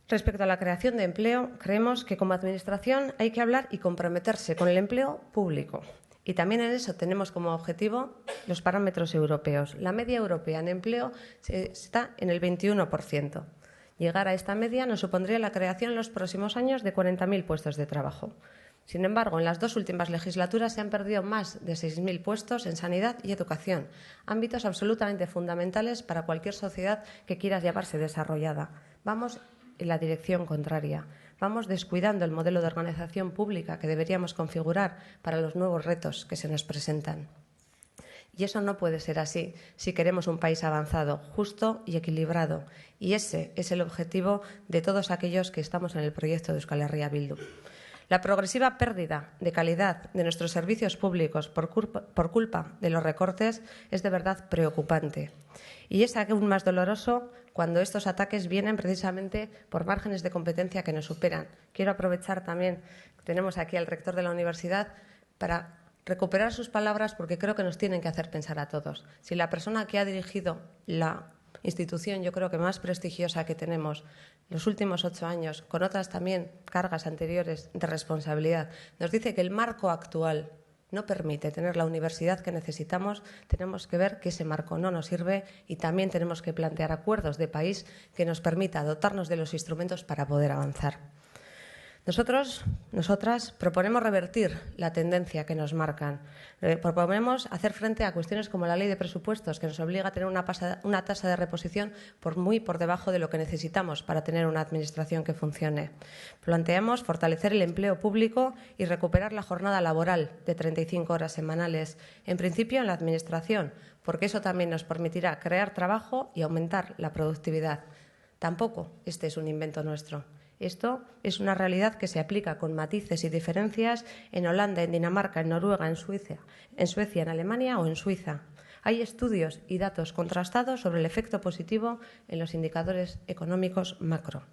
Respecto a la creación de empleo, creemos que como Administración hay que hablar y comprometerse con el empleo público. Y también en eso tenemos como objetivo los parámetros europeos. La media europea en empleo está en el 21%. Llegar a esta media nos supondría la creación en los próximos años de 40.000 puestos de trabajo. Sin embargo, en las dos últimas legislaturas se han perdido más de 6.000 puestos en sanidad y educación, ámbitos absolutamente fundamentales para cualquier sociedad que quiera llamarse desarrollada. Vamos en la dirección contraria. Vamos descuidando el modelo de organización pública que deberíamos configurar para los nuevos retos que se nos presentan. Y eso no puede ser así si queremos un país avanzado, justo y equilibrado. Y ese es el objetivo de todos aquellos que estamos en el proyecto de Euskal Herria Bildu. La progresiva pérdida de calidad de nuestros servicios públicos por culpa de los recortes es de verdad preocupante. Y es aún más doloroso cuando estos ataques vienen precisamente por márgenes de competencia que nos superan. Quiero aprovechar también que tenemos aquí al rector de la universidad para recuperar sus palabras porque creo que nos tienen que hacer pensar a todos. Si la persona que ha dirigido la institución, yo creo que más prestigiosa que tenemos los últimos 8 años, con otras también cargas anteriores de responsabilidad, nos dice que el marco actual no permite tener la universidad que necesitamos, tenemos que ver que ese marco no nos sirve y también tenemos que plantear acuerdos de país que nos permita dotarnos de los instrumentos para poder avanzar. Nosotras proponemos revertir la tendencia que nos marcan. Proponemos hacer frente a cuestiones como la ley de presupuestos, que nos obliga a tener una tasa de reposición muy por debajo de lo que necesitamos para tener una administración que funcione. Planteamos fortalecer el empleo público y recuperar la jornada laboral de 35 horas semanales, en principio en la administración, porque eso también nos permitirá crear trabajo y aumentar la productividad. Tampoco este es un invento nuestro. Esto es una realidad que se aplica con matices y diferencias en Holanda, en Dinamarca, en Noruega, en Suecia, en Alemania o en Suiza. Hay estudios y datos contrastados sobre el efecto positivo en los indicadores económicos macro.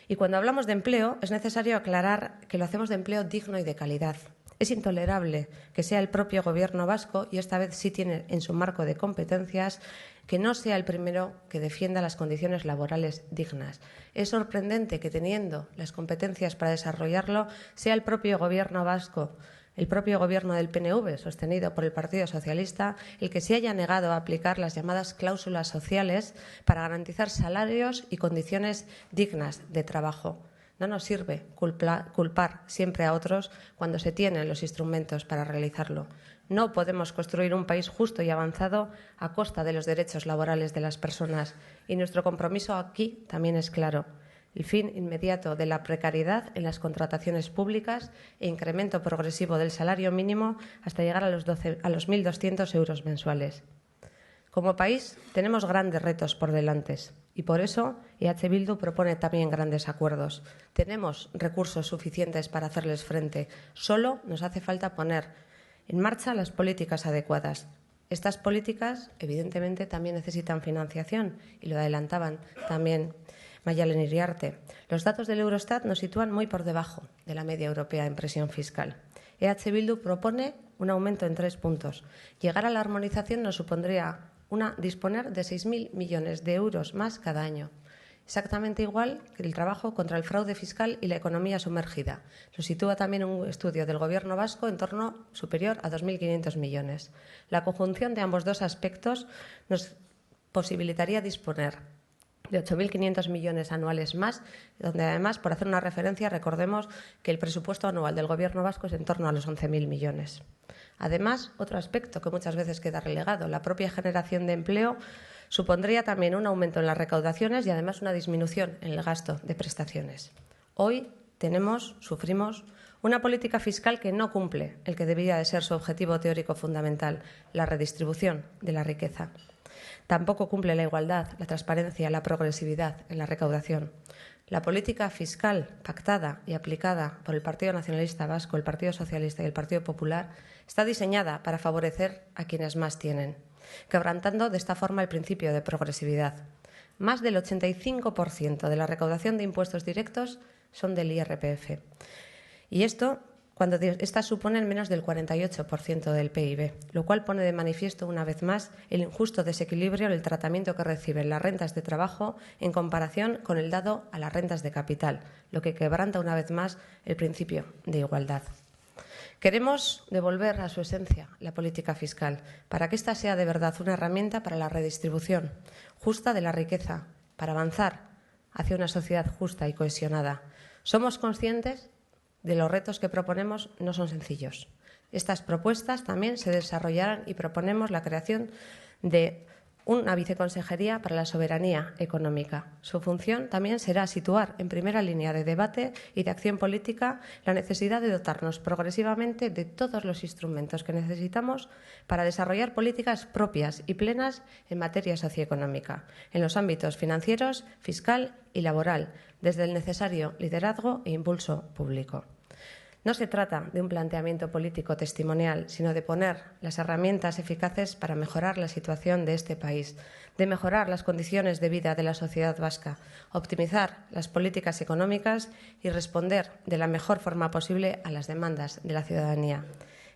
Y cuando hablamos de empleo, es necesario aclarar que lo hacemos de empleo digno y de calidad. Es intolerable que sea el propio Gobierno vasco, y esta vez sí tiene en su marco de competencias, que no sea el primero que defienda las condiciones laborales dignas. Es sorprendente que, teniendo las competencias para desarrollarlo, sea el propio Gobierno vasco, el propio Gobierno del PNV, sostenido por el Partido Socialista, el que se haya negado a aplicar las llamadas cláusulas sociales para garantizar salarios y condiciones dignas de trabajo. No nos sirve culpar siempre a otros cuando se tienen los instrumentos para realizarlo. No podemos construir un país justo y avanzado a costa de los derechos laborales de las personas. Y nuestro compromiso aquí también es claro: el fin inmediato de la precariedad en las contrataciones públicas e incremento progresivo del salario mínimo hasta llegar a los 1.200 euros mensuales. Como país tenemos grandes retos por delante y por eso EH Bildu propone también grandes acuerdos. Tenemos recursos suficientes para hacerles frente. Solo nos hace falta poner en marcha las políticas adecuadas. Estas políticas, evidentemente, también necesitan financiación, y lo adelantaban también Mayalen Iriarte. Los datos del Eurostat nos sitúan muy por debajo de la media europea en presión fiscal. EH Bildu propone un aumento en 3 puntos. Llegar a la armonización nos supondría disponer de 6.000 millones de euros más cada año. Exactamente igual que el trabajo contra el fraude fiscal y la economía sumergida. Lo sitúa también un estudio del Gobierno vasco en torno superior a 2.500 millones. La conjunción de ambos dos aspectos nos posibilitaría disponer de 8.500 millones anuales más, donde además, por hacer una referencia, recordemos que el presupuesto anual del Gobierno vasco es en torno a los 11.000 millones. Además, otro aspecto que muchas veces queda relegado, la propia generación de empleo, supondría también un aumento en las recaudaciones y además una disminución en el gasto de prestaciones. Hoy sufrimos una política fiscal que no cumple el que debería de ser su objetivo teórico fundamental, la redistribución de la riqueza. Tampoco cumple la igualdad, la transparencia, la progresividad en la recaudación. La política fiscal pactada y aplicada por el Partido Nacionalista Vasco, el Partido Socialista y el Partido Popular está diseñada para favorecer a quienes más tienen, quebrantando de esta forma el principio de progresividad. Más del 85% de la recaudación de impuestos directos son del IRPF. Y esto cuando estas suponen menos del 48% del PIB, lo cual pone de manifiesto una vez más el injusto desequilibrio en el tratamiento que reciben las rentas de trabajo en comparación con el dado a las rentas de capital, lo que quebranta una vez más el principio de igualdad. Queremos devolver a su esencia la política fiscal para que ésta sea de verdad una herramienta para la redistribución justa de la riqueza, para avanzar hacia una sociedad justa y cohesionada. Somos conscientes de los retos que proponemos no son sencillos. Estas propuestas también se desarrollarán y proponemos la creación de una viceconsejería para la soberanía económica. Su función también será situar en primera línea de debate y de acción política la necesidad de dotarnos progresivamente de todos los instrumentos que necesitamos para desarrollar políticas propias y plenas en materia socioeconómica, en los ámbitos financieros, fiscal y laboral, desde el necesario liderazgo e impulso público. No se trata de un planteamiento político testimonial, sino de poner las herramientas eficaces para mejorar la situación de este país, de mejorar las condiciones de vida de la sociedad vasca, optimizar las políticas económicas y responder de la mejor forma posible a las demandas de la ciudadanía.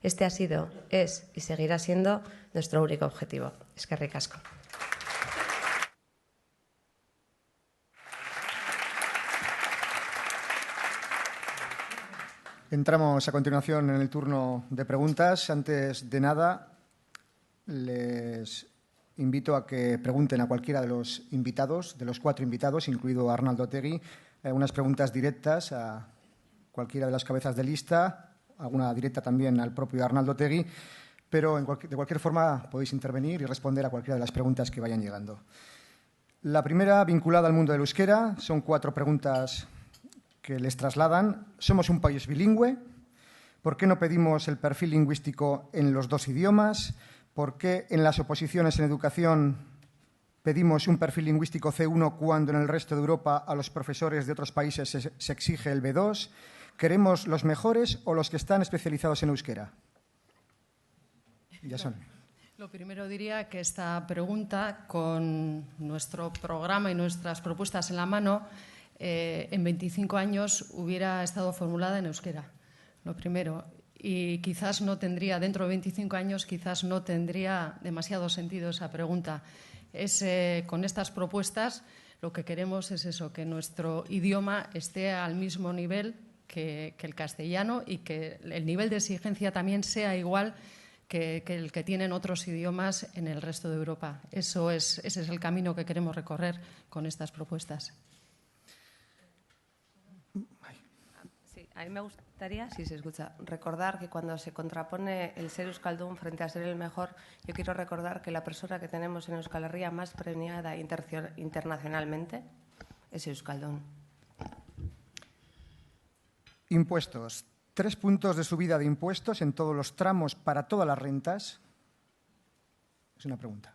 Este ha sido, es y seguirá siendo nuestro único objetivo. Eskerrik asko. Entramos a continuación en el turno de preguntas. Antes de nada, les invito a que pregunten a cualquiera de los invitados, de los 4 invitados, incluido Arnaldo Otegi, unas preguntas directas a cualquiera de las cabezas de lista, alguna directa también al propio Arnaldo Otegi, pero de cualquier forma podéis intervenir y responder a cualquiera de las preguntas que vayan llegando. La primera, vinculada al mundo del euskera, son 4 preguntas que les trasladan. ¿Somos un país bilingüe? ¿Por qué no pedimos el perfil lingüístico en los 2 idiomas? ¿Por qué en las oposiciones en educación pedimos un perfil lingüístico C1 cuando en el resto de Europa a los profesores de otros países se exige el B2? ¿Queremos los mejores o los que están especializados en euskera? Ya son. Lo primero diría que esta pregunta, con nuestro programa y nuestras propuestas en la mano, en 25 años hubiera estado formulada en euskera. Lo primero. Y quizás no tendría, dentro de 25 años, quizás no tendría demasiado sentido esa pregunta. Con estas propuestas lo que queremos es eso, que nuestro idioma esté al mismo nivel que el castellano y que el nivel de exigencia también sea igual que el que tienen otros idiomas en el resto de Europa. Ese es el camino que queremos recorrer con estas propuestas. Sí, a mí me gustaría, si se escucha, recordar que cuando se contrapone el ser euskaldun frente a ser el mejor, yo quiero recordar que la persona que tenemos en Euskal Herria más premiada internacionalmente es euskaldun. Impuestos. 3 puntos de subida de impuestos en todos los tramos para todas las rentas. Es una pregunta.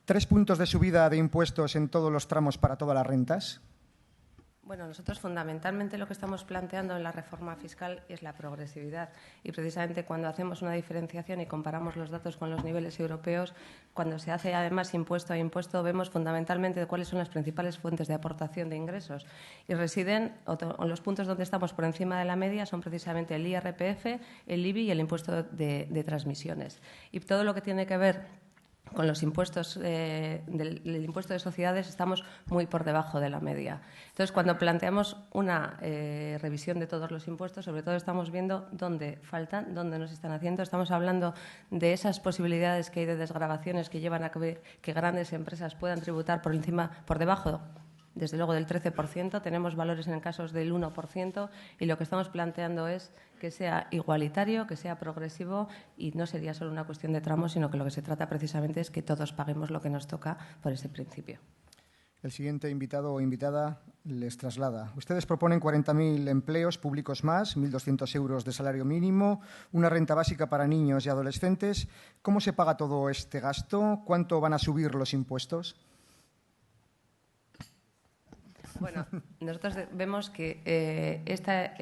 3 puntos de subida de impuestos en todos los tramos para todas las rentas. Bueno, nosotros fundamentalmente lo que estamos planteando en la reforma fiscal es la progresividad y precisamente cuando hacemos una diferenciación y comparamos los datos con los niveles europeos, cuando se hace además impuesto a impuesto, vemos fundamentalmente cuáles son las principales fuentes de aportación de ingresos y residen, o los puntos donde estamos por encima de la media son precisamente el IRPF, el IBI y el impuesto de transmisiones. Y todo lo que tiene que ver con los impuestos del impuesto de sociedades estamos muy por debajo de la media. Entonces, cuando planteamos una revisión de todos los impuestos, sobre todo estamos viendo dónde faltan, dónde no se están haciendo. Estamos hablando de esas posibilidades que hay de desgravaciones que llevan a que grandes empresas puedan tributar por debajo, desde luego, del 13%. Tenemos valores en casos del 1% y lo que estamos planteando es que sea igualitario, que sea progresivo y no sería solo una cuestión de tramos, sino que lo que se trata precisamente es que todos paguemos lo que nos toca por ese principio. El siguiente invitado o invitada les traslada. Ustedes proponen 40.000 empleos públicos más, 1.200 euros de salario mínimo, una renta básica para niños y adolescentes. ¿Cómo se paga todo este gasto? ¿Cuánto van a subir los impuestos? Bueno, nosotros vemos que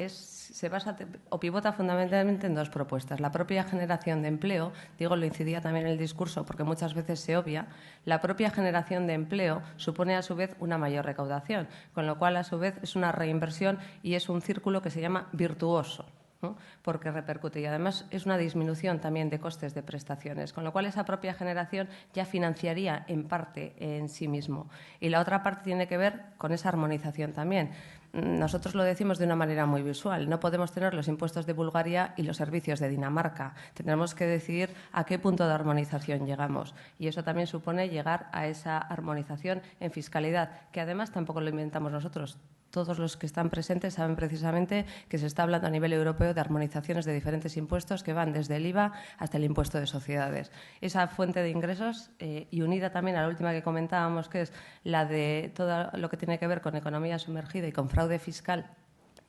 se basa o pivota fundamentalmente en 2 propuestas. La propia generación de empleo, lo incidía también en el discurso porque muchas veces se obvia, la propia generación de empleo supone a su vez una mayor recaudación, con lo cual a su vez es una reinversión y es un círculo que se llama virtuoso, ¿no? Porque repercute y además es una disminución también de costes de prestaciones, con lo cual esa propia generación ya financiaría en parte en sí mismo. Y la otra parte tiene que ver con esa armonización también. Nosotros lo decimos de una manera muy visual. No podemos tener los impuestos de Bulgaria y los servicios de Dinamarca. Tendremos que decidir a qué punto de armonización llegamos. Y eso también supone llegar a esa armonización en fiscalidad, que además tampoco lo inventamos nosotros. Todos los que están presentes saben precisamente que se está hablando a nivel europeo de armonizaciones de diferentes impuestos que van desde el IVA hasta el impuesto de sociedades. Esa fuente de ingresos y unida también a la última que comentábamos, que es la de todo lo que tiene que ver con economía sumergida y con fraude fiscal,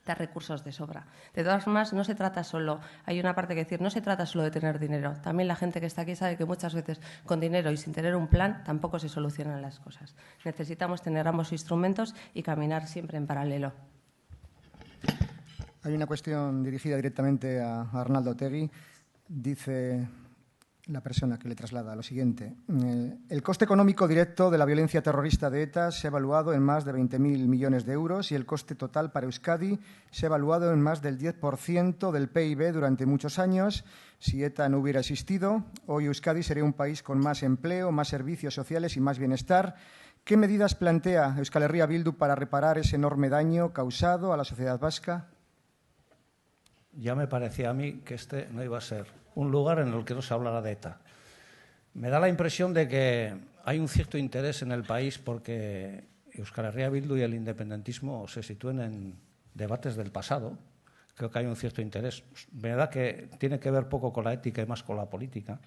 da recursos de sobra. De todas formas, no se trata solo, hay una parte que decir, no se trata solo de tener dinero. También la gente que está aquí sabe que muchas veces con dinero y sin tener un plan tampoco se solucionan las cosas. Necesitamos tener ambos instrumentos y caminar siempre en paralelo. Hay una cuestión dirigida directamente a Arnaldo Otegi. Dice la persona que le traslada lo siguiente. El coste económico directo de la violencia terrorista de ETA se ha evaluado en más de 20.000 millones de euros y el coste total para Euskadi se ha evaluado en más del 10% del PIB durante muchos años. Si ETA no hubiera existido, hoy Euskadi sería un país con más empleo, más servicios sociales y más bienestar. ¿Qué medidas plantea Euskal Herria Bildu para reparar ese enorme daño causado a la sociedad vasca? Ya me parecía a mí que este no iba a ser un lugar en el que no se hablara de ETA. Me da la impresión de que hay un cierto interés en el país porque Euskal Herria Bildu y el independentismo se sitúen en debates del pasado. Creo que hay un cierto interés. Me da que tiene que ver poco con la ética y más con la política,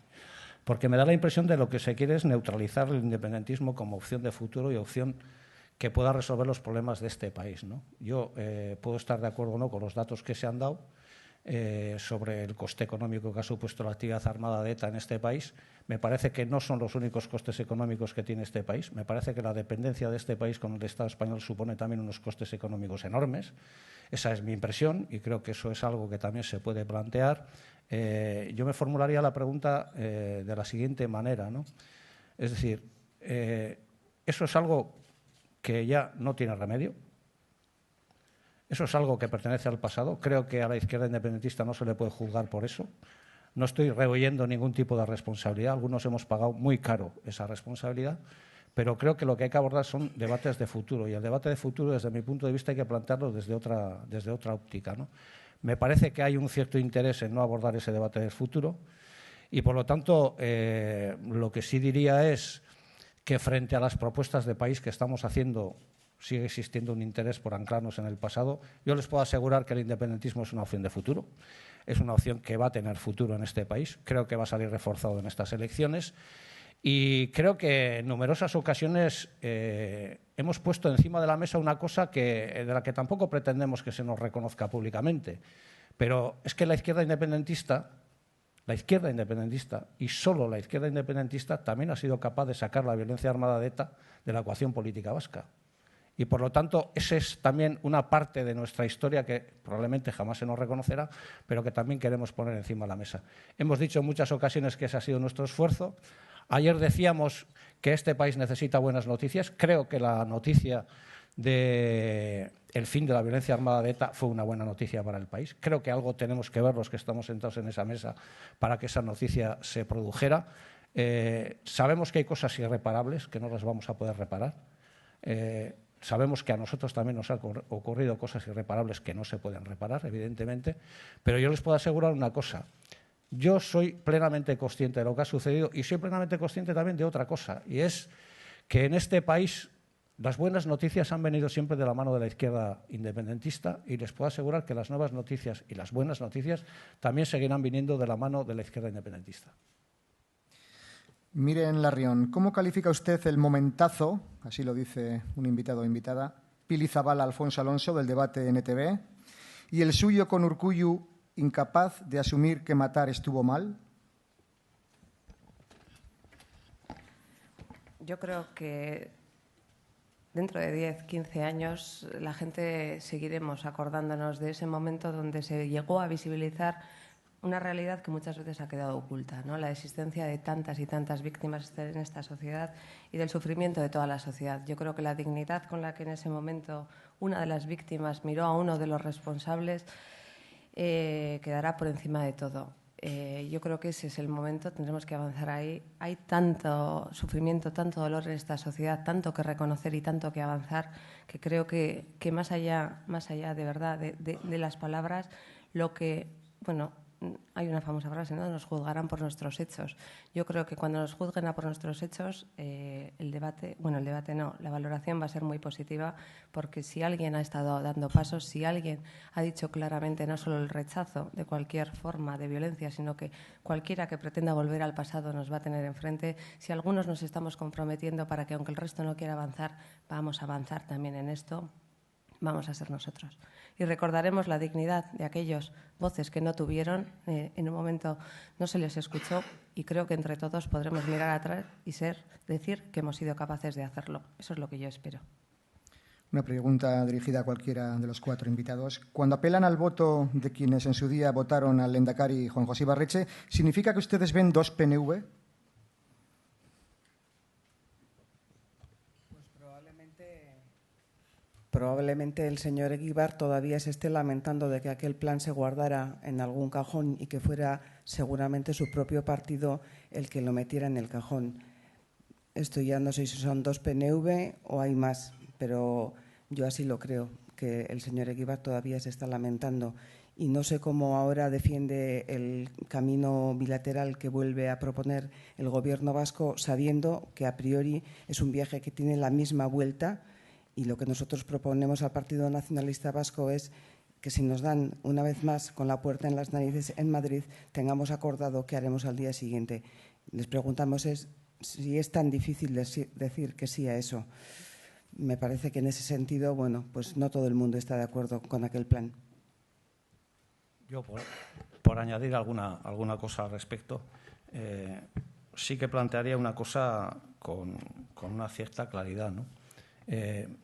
porque me da la impresión de lo que se quiere es neutralizar el independentismo como opción de futuro y opción que pueda resolver los problemas de este país, ¿no? Yo puedo estar de acuerdo o no con los datos que se han dado sobre el coste económico que ha supuesto la actividad armada de ETA en este país. Me parece que no son los únicos costes económicos que tiene este país. Me parece que la dependencia de este país con el Estado español supone también unos costes económicos enormes. Esa es mi impresión y creo que eso es algo que también se puede plantear. Yo me formularía la pregunta de la siguiente manera, ¿no? Es decir, eso es algo que ya no tiene remedio. Eso es algo que pertenece al pasado. Creo que a la izquierda independentista no se le puede juzgar por eso. No estoy rehuyendo ningún tipo de responsabilidad. Algunos hemos pagado muy caro esa responsabilidad, pero creo que lo que hay que abordar son debates de futuro. Y el debate de futuro, desde mi punto de vista, hay que plantearlo desde otra óptica, ¿no? Me parece que hay un cierto interés en no abordar ese debate del futuro y, por lo tanto, lo que sí diría es que frente a las propuestas de país que estamos haciendo sigue existiendo un interés por anclarnos en el pasado. Yo les puedo asegurar que el independentismo es una opción de futuro, es una opción que va a tener futuro en este país, creo que va a salir reforzado en estas elecciones y creo que en numerosas ocasiones hemos puesto encima de la mesa una cosa de la que tampoco pretendemos que se nos reconozca públicamente, pero es que la izquierda independentista y solo la izquierda independentista también ha sido capaz de sacar la violencia armada de ETA de la ecuación política vasca. Y, por lo tanto, esa es también una parte de nuestra historia que probablemente jamás se nos reconocerá, pero que también queremos poner encima de la mesa. Hemos dicho en muchas ocasiones que ese ha sido nuestro esfuerzo. Ayer decíamos que este país necesita buenas noticias. Creo que la noticia del fin de la violencia armada de ETA fue una buena noticia para el país. Creo que algo tenemos que ver los que estamos sentados en esa mesa para que esa noticia se produjera. Sabemos que hay cosas irreparables que no las vamos a poder reparar. Sabemos que a nosotros también nos han ocurrido cosas irreparables que no se pueden reparar, evidentemente, pero yo les puedo asegurar una cosa. Yo soy plenamente consciente de lo que ha sucedido y soy plenamente consciente también de otra cosa, y es que en este país las buenas noticias han venido siempre de la mano de la izquierda independentista y les puedo asegurar que las nuevas noticias y las buenas noticias también seguirán viniendo de la mano de la izquierda independentista. Miren Larrión, ¿cómo califica usted el momentazo, así lo dice un invitado o invitada, Pili Zabala, Alfonso Alonso, del debate NTV, y el suyo con Urkullu, incapaz de asumir que matar estuvo mal? Yo creo que dentro de 10, 15 años la gente seguiremos acordándonos de ese momento donde se llegó a visibilizar una realidad que muchas veces ha quedado oculta, ¿no? La existencia de tantas y tantas víctimas en esta sociedad y del sufrimiento de toda la sociedad. Yo creo que la dignidad con la que en ese momento una de las víctimas miró a uno de los responsables quedará por encima de todo. Yo creo que ese es el momento, tendremos que avanzar ahí. Hay tanto sufrimiento, tanto dolor en esta sociedad, tanto que reconocer y tanto que avanzar, que creo que más allá de verdad de las palabras, lo que, bueno, hay una famosa frase, ¿no? Nos juzgarán por nuestros hechos. Yo creo que cuando nos juzguen por nuestros hechos, la valoración va a ser muy positiva, porque si alguien ha estado dando pasos, si alguien ha dicho claramente no solo el rechazo de cualquier forma de violencia, sino que cualquiera que pretenda volver al pasado nos va a tener enfrente, si algunos nos estamos comprometiendo para que, aunque el resto no quiera avanzar, vamos a avanzar también en esto, vamos a ser nosotros. Y recordaremos la dignidad de aquellos voces que no tuvieron, en un momento no se les escuchó, y creo que entre todos podremos mirar atrás y decir que hemos sido capaces de hacerlo. Eso es lo que yo espero. Una pregunta dirigida a cualquiera de los cuatro invitados. Cuando apelan al voto de quienes en su día votaron al lehendakari Juan José Ibarretxe, ¿significa que ustedes ven dos PNV? Probablemente el señor Eguíbar todavía se esté lamentando de que aquel plan se guardara en algún cajón y que fuera seguramente su propio partido el que lo metiera en el cajón. Esto ya no sé si son dos PNV o hay más, pero yo así lo creo, que el señor Eguíbar todavía se está lamentando. Y no sé cómo ahora defiende el camino bilateral que vuelve a proponer el Gobierno vasco, sabiendo que a priori es un viaje que tiene la misma vuelta Y lo que nosotros proponemos al Partido Nacionalista Vasco es que si nos dan una vez más con la puerta en las narices en Madrid, tengamos acordado qué haremos al día siguiente. Les preguntamos si es tan difícil decir que sí a eso. Me parece que en ese sentido, bueno, pues no todo el mundo está de acuerdo con aquel plan. Yo, por añadir alguna cosa al respecto, sí que plantearía una cosa con una cierta claridad, ¿no?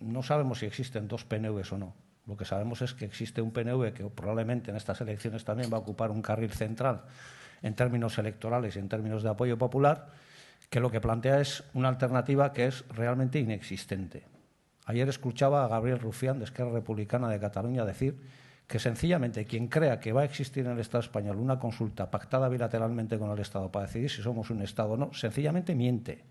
No sabemos si existen dos PNVs o no. Lo que sabemos es que existe un PNV que probablemente en estas elecciones también va a ocupar un carril central en términos electorales y en términos de apoyo popular, que lo que plantea es una alternativa que es realmente inexistente. Ayer escuchaba a Gabriel Rufián, de Esquerra Republicana de Cataluña, decir que sencillamente quien crea que va a existir en el Estado español una consulta pactada bilateralmente con el Estado para decidir si somos un Estado o no, sencillamente miente.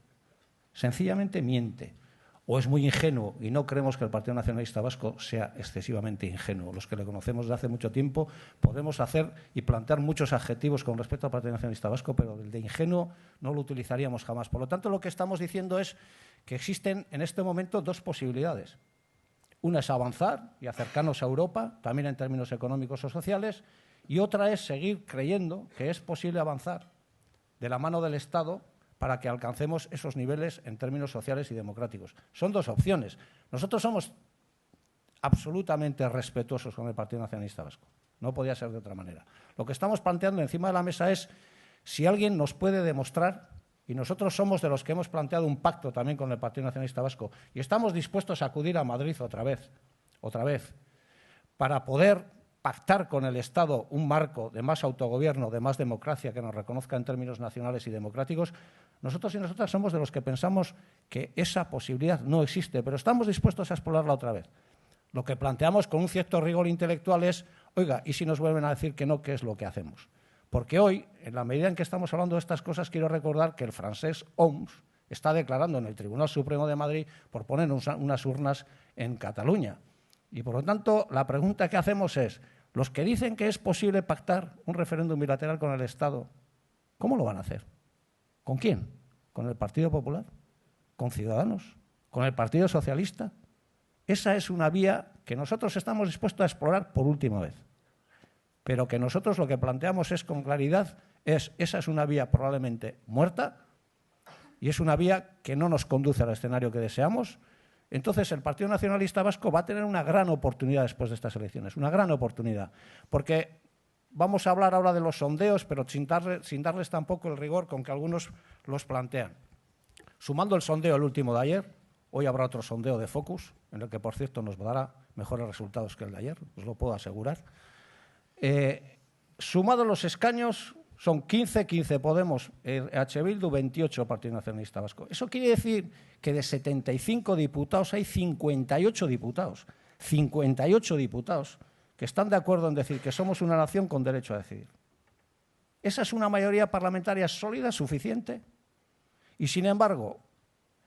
Sencillamente miente. O es muy ingenuo y no creemos que el Partido Nacionalista Vasco sea excesivamente ingenuo. Los que le conocemos desde hace mucho tiempo podemos hacer y plantear muchos adjetivos con respecto al Partido Nacionalista Vasco, pero el de ingenuo no lo utilizaríamos jamás. Por lo tanto, lo que estamos diciendo es que existen en este momento dos posibilidades. Una es avanzar y acercarnos a Europa, también en términos económicos o sociales, y otra es seguir creyendo que es posible avanzar de la mano del Estado para que alcancemos esos niveles en términos sociales y democráticos. Son dos opciones. Nosotros somos absolutamente respetuosos con el Partido Nacionalista Vasco. No podía ser de otra manera. Lo que estamos planteando encima de la mesa es si alguien nos puede demostrar, y nosotros somos de los que hemos planteado un pacto también con el Partido Nacionalista Vasco, y estamos dispuestos a acudir a Madrid otra vez, para poder pactar con el Estado un marco de más autogobierno, de más democracia, que nos reconozca en términos nacionales y democráticos. Nosotros y nosotras somos de los que pensamos que esa posibilidad no existe, pero estamos dispuestos a explorarla otra vez. Lo que planteamos con un cierto rigor intelectual es, oiga, ¿y si nos vuelven a decir que no, qué es lo que hacemos? Porque hoy, en la medida en que estamos hablando de estas cosas, quiero recordar que el francés Homs está declarando en el Tribunal Supremo de Madrid por poner unas urnas en Cataluña. Y, por lo tanto, la pregunta que hacemos es, los que dicen que es posible pactar un referéndum bilateral con el Estado, ¿cómo lo van a hacer? ¿Con quién? ¿Con el Partido Popular? ¿Con Ciudadanos? ¿Con el Partido Socialista? Esa es una vía que nosotros estamos dispuestos a explorar por última vez. Pero que nosotros lo que planteamos es con claridad, esa es una vía probablemente muerta y es una vía que no nos conduce al escenario que deseamos. Entonces, el Partido Nacionalista Vasco va a tener una gran oportunidad después de estas elecciones, una gran oportunidad, porque vamos a hablar ahora de los sondeos, pero sin darles tampoco el rigor con que algunos los plantean. Sumando el sondeo, el último de ayer, hoy habrá otro sondeo de Focus, en el que, por cierto, nos dará mejores resultados que el de ayer, os lo puedo asegurar. Sumados los escaños, son 15 Podemos, EH Bildu, 28 Partido Nacionalista Vasco. Eso quiere decir que de 75 diputados hay 58 diputados que están de acuerdo en decir que somos una nación con derecho a decidir. Esa es una mayoría parlamentaria sólida, suficiente, y sin embargo,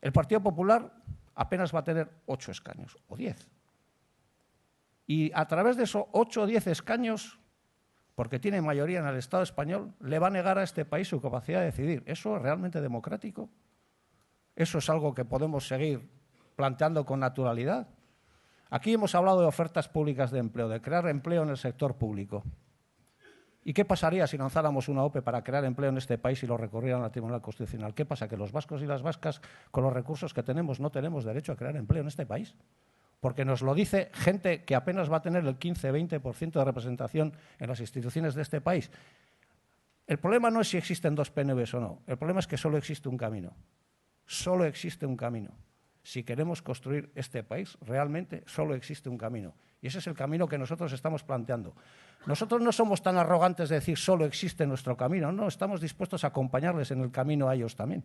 el Partido Popular apenas va a tener 8 escaños, o 10. Y a través de esos 8 o 10 escaños, porque tiene mayoría en el Estado español, le va a negar a este país su capacidad de decidir. ¿Eso es realmente democrático? ¿Eso es algo que podemos seguir planteando con naturalidad? Aquí hemos hablado de ofertas públicas de empleo, de crear empleo en el sector público. ¿Y qué pasaría si lanzáramos una OPE para crear empleo en este país y lo recurrieran al Tribunal Constitucional? ¿Qué pasa? ¿Que los vascos y las vascas, con los recursos que tenemos, no tenemos derecho a crear empleo en este país? Porque nos lo dice gente que apenas va a tener el 15-20% de representación en las instituciones de este país. El problema no es si existen dos PNVs o no. El problema es que solo existe un camino. Solo existe un camino. Si queremos construir este país, realmente solo existe un camino. Y ese es el camino que nosotros estamos planteando. Nosotros no somos tan arrogantes de decir solo existe nuestro camino. No, estamos dispuestos a acompañarles en el camino a ellos también.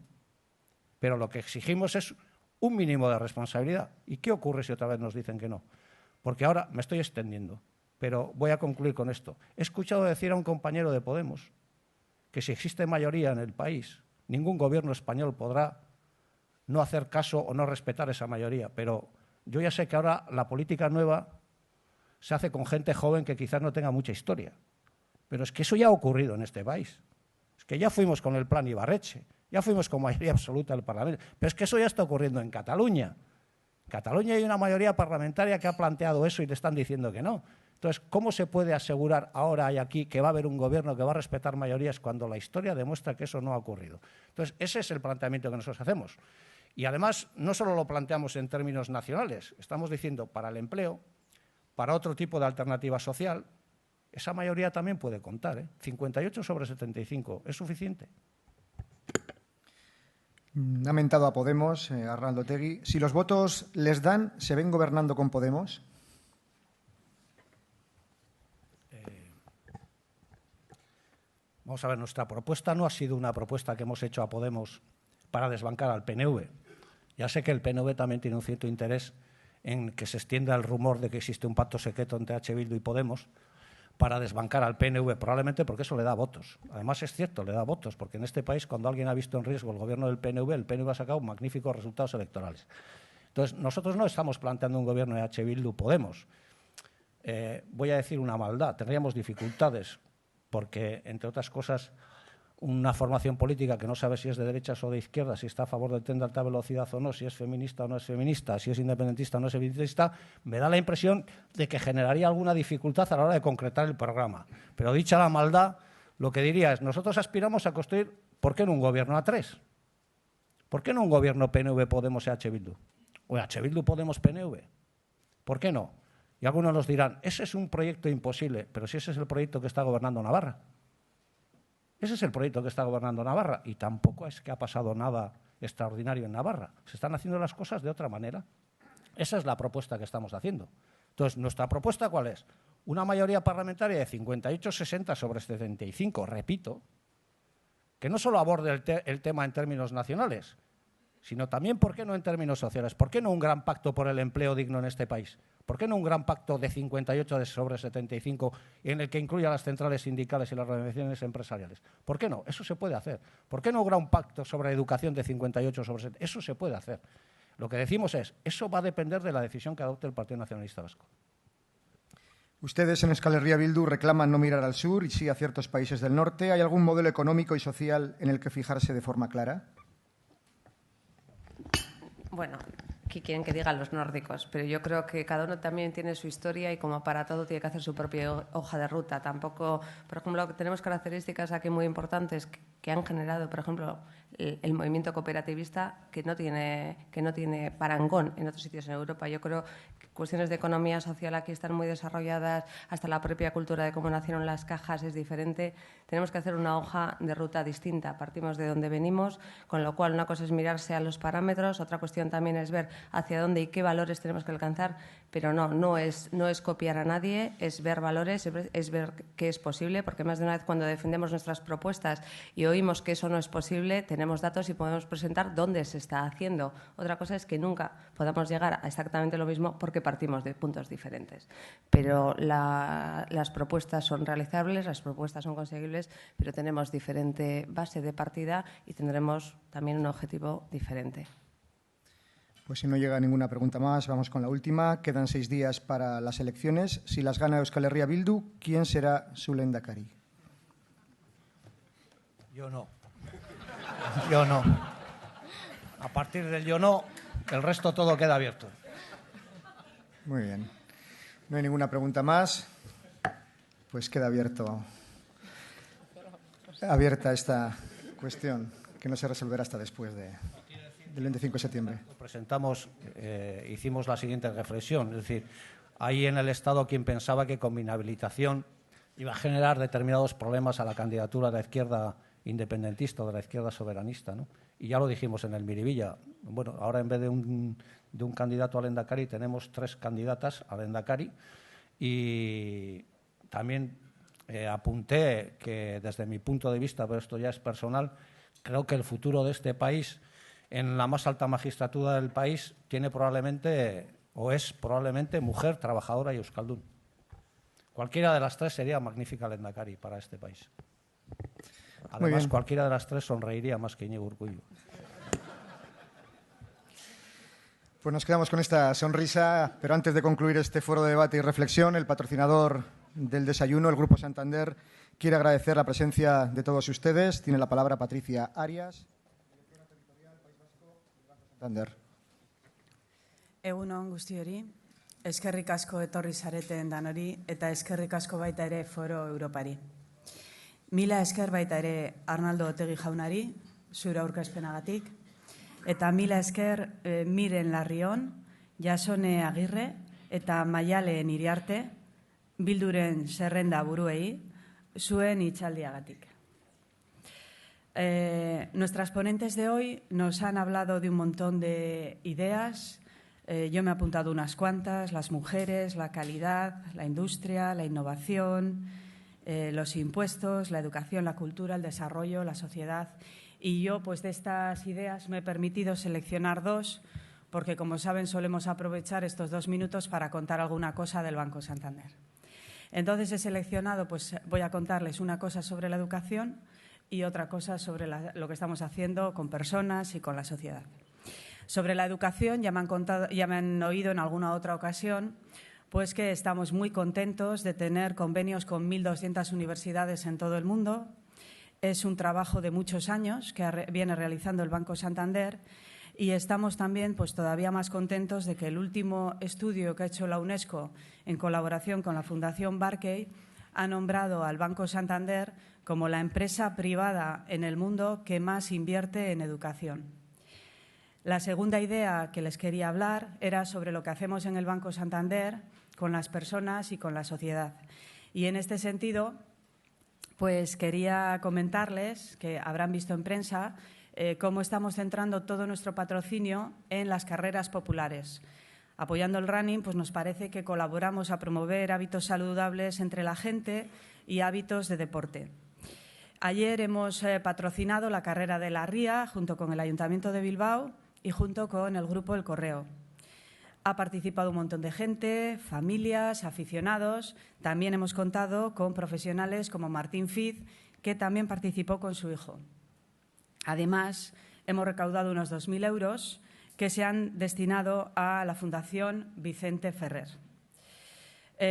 Pero lo que exigimos es un mínimo de responsabilidad. ¿Y qué ocurre si otra vez nos dicen que no? Porque ahora me estoy extendiendo, pero voy a concluir con esto. He escuchado decir a un compañero de Podemos que si existe mayoría en el país, ningún gobierno español podrá no hacer caso o no respetar esa mayoría. Pero yo ya sé que ahora la política nueva se hace con gente joven que quizás no tenga mucha historia. Pero es que eso ya ha ocurrido en este país. Es que ya fuimos con el plan Ibarretxe. Ya fuimos con mayoría absoluta del Parlamento. Pero es que eso ya está ocurriendo en Cataluña. Cataluña hay una mayoría parlamentaria que ha planteado eso y le están diciendo que no. Entonces, ¿cómo se puede asegurar ahora y aquí que va a haber un gobierno que va a respetar mayorías cuando la historia demuestra que eso no ha ocurrido? Entonces, ese es el planteamiento que nosotros hacemos. Y además, no solo lo planteamos en términos nacionales, estamos diciendo para el empleo, para otro tipo de alternativa social, esa mayoría también puede contar, ¿eh? 58 sobre 75, ¿es suficiente? Ha mentado a Podemos, Arnaldo Otegi. Si los votos les dan, ¿se ven gobernando con Podemos? Vamos a ver, nuestra propuesta no ha sido una propuesta que hemos hecho a Podemos para desbancar al PNV. Ya sé que el PNV también tiene un cierto interés en que se extienda el rumor de que existe un pacto secreto entre H. Bildu y Podemos para desbancar al PNV, probablemente porque eso le da votos. Además, es cierto, le da votos, porque en este país, cuando alguien ha visto en riesgo el gobierno del PNV, el PNV ha sacado magníficos resultados electorales. Entonces, nosotros no estamos planteando un gobierno de H. Bildu-Podemos. Voy a decir una maldad, tendríamos dificultades, porque, entre otras cosas, una formación política que no sabe si es de derechas o de izquierdas, si está a favor del tren de alta velocidad o no, si es feminista o no es feminista, si es independentista o no es independentista, me da la impresión de que generaría alguna dificultad a la hora de concretar el programa. Pero dicha la maldad, lo que diría es, nosotros aspiramos a construir, ¿por qué no un gobierno a tres? ¿Por qué no un gobierno PNV, Podemos y H. Bildu? O H. Bildu, Podemos, PNV. ¿Por qué no? Y algunos nos dirán, ese es un proyecto imposible, pero si ese es el proyecto que está gobernando Navarra. Ese es el proyecto que está gobernando Navarra y tampoco es que ha pasado nada extraordinario en Navarra. Se están haciendo las cosas de otra manera. Esa es la propuesta que estamos haciendo. Entonces, ¿nuestra propuesta cuál es? Una mayoría parlamentaria de 58-60 sobre 75, repito, que no solo aborde el tema en términos nacionales, sino también, ¿por qué no en términos sociales? ¿Por qué no un gran pacto por el empleo digno en este país? ¿Por qué no un gran pacto de 58 sobre 75 en el que incluya las centrales sindicales y las organizaciones empresariales? ¿Por qué no? Eso se puede hacer. ¿Por qué no un gran pacto sobre educación de 58 sobre 70? Eso se puede hacer. Lo que decimos es, eso va a depender de la decisión que adopte el Partido Nacionalista Vasco. Ustedes en Euskal Herria Bildu reclaman no mirar al sur y sí a ciertos países del norte. ¿Hay algún modelo económico y social en el que fijarse de forma clara? Bueno, aquí quieren que digan los nórdicos, pero yo creo que cada uno también tiene su historia y como para todo tiene que hacer su propia hoja de ruta. Tampoco, por ejemplo, tenemos características aquí muy importantes que han generado, por ejemplo, el movimiento cooperativista que no tiene parangón en otros sitios en Europa. Yo creo que cuestiones de economía social aquí están muy desarrolladas, hasta la propia cultura de cómo nacieron las cajas es diferente. Tenemos que hacer una hoja de ruta distinta. Partimos de donde venimos, con lo cual una cosa es mirarse a los parámetros, otra cuestión también es ver hacia dónde y qué valores tenemos que alcanzar, pero no es copiar a nadie, es ver valores, es ver qué es posible, porque más de una vez cuando defendemos nuestras propuestas y oímos que eso no es posible, tenemos datos y podemos presentar dónde se está haciendo. Otra cosa es que nunca podamos llegar a exactamente lo mismo porque partimos de puntos diferentes. Pero las propuestas son realizables, las propuestas son conseguibles, pero tenemos diferente base de partida y tendremos también un objetivo diferente. Pues si no llega ninguna pregunta más, vamos con la última. Quedan 6 días para las elecciones. Si las gana Euskal Herria Bildu, ¿quién será su lehendakari? Yo no. Yo no. A partir del yo no, el resto todo queda abierto. Muy bien. No hay ninguna pregunta más. Pues queda abierta esta cuestión, que no se resolverá hasta después del 25 de septiembre. Presentamos, hicimos la siguiente reflexión, es decir, hay en el Estado quien pensaba que con mi inhabilitación iba a generar determinados problemas a la candidatura de la izquierda independentista o de la izquierda soberanista, ¿no? Y ya lo dijimos en el Miribilla. Bueno, ahora en vez de un candidato al Endacari tenemos 3 candidatas al Endacari y también apunté que desde mi punto de vista, pero esto ya es personal, creo que el futuro de este país en la más alta magistratura del país tiene probablemente o es probablemente mujer, trabajadora y euskaldun. Cualquiera de las 3 sería magnífica lehendakari para este país. Además, cualquiera de las 3 sonreiría más que Iñigo Urkullu. Pues nos quedamos con esta sonrisa, pero antes de concluir este foro de debate y reflexión, el patrocinador del desayuno, el Grupo Santander, quiere agradecer la presencia de todos ustedes. Tiene la palabra Patricia Arias, directora territorial País Vasco del Banco Santander. Egun on guztiori, eskerrik asko etorri zareten danori eta eskerrik asko baita ere Foro Europari. Mila esker baita ere Arnaldo Otegi jaunari, zure aurkezpenagatik, eta mila esker Miren Larrion, Jasone Agirre eta Maialen Iriarte, Bilduren zerrenda buruei, zuen hitzaldiagatik. Nuestras ponentes de hoy nos han hablado de un montón de ideas. Yo me he apuntado unas cuantas: las mujeres, la calidad, la industria, la innovación, los impuestos, la educación, la cultura, el desarrollo, la sociedad. Y yo, pues de estas ideas, me he permitido seleccionar dos, porque, como saben, solemos aprovechar estos 2 minutos para contar alguna cosa del Banco Santander. Entonces he seleccionado, pues voy a contarles una cosa sobre la educación y otra cosa sobre lo que estamos haciendo con personas y con la sociedad. Sobre la educación, ya me han oído en alguna otra ocasión, pues que estamos muy contentos de tener convenios con 1.200 universidades en todo el mundo. Es un trabajo de muchos años que viene realizando el Banco Santander, y estamos también pues todavía más contentos de que el último estudio que ha hecho la UNESCO en colaboración con la Fundación Barclay ha nombrado al Banco Santander como la empresa privada en el mundo que más invierte en educación. La segunda idea que les quería hablar era sobre lo que hacemos en el Banco Santander con las personas y con la sociedad. Y en este sentido, pues quería comentarles, que habrán visto en prensa, cómo estamos centrando todo nuestro patrocinio en las carreras populares. Apoyando el running, pues nos parece que colaboramos a promover hábitos saludables entre la gente y hábitos de deporte. Ayer hemos patrocinado la carrera de la Ría junto con el Ayuntamiento de Bilbao y junto con el Grupo El Correo. Ha participado un montón de gente, familias, aficionados. También hemos contado con profesionales como Martín Fiz, que también participó con su hijo. Además, hemos recaudado unos 2.000 euros que se han destinado a la Fundación Vicente Ferrer.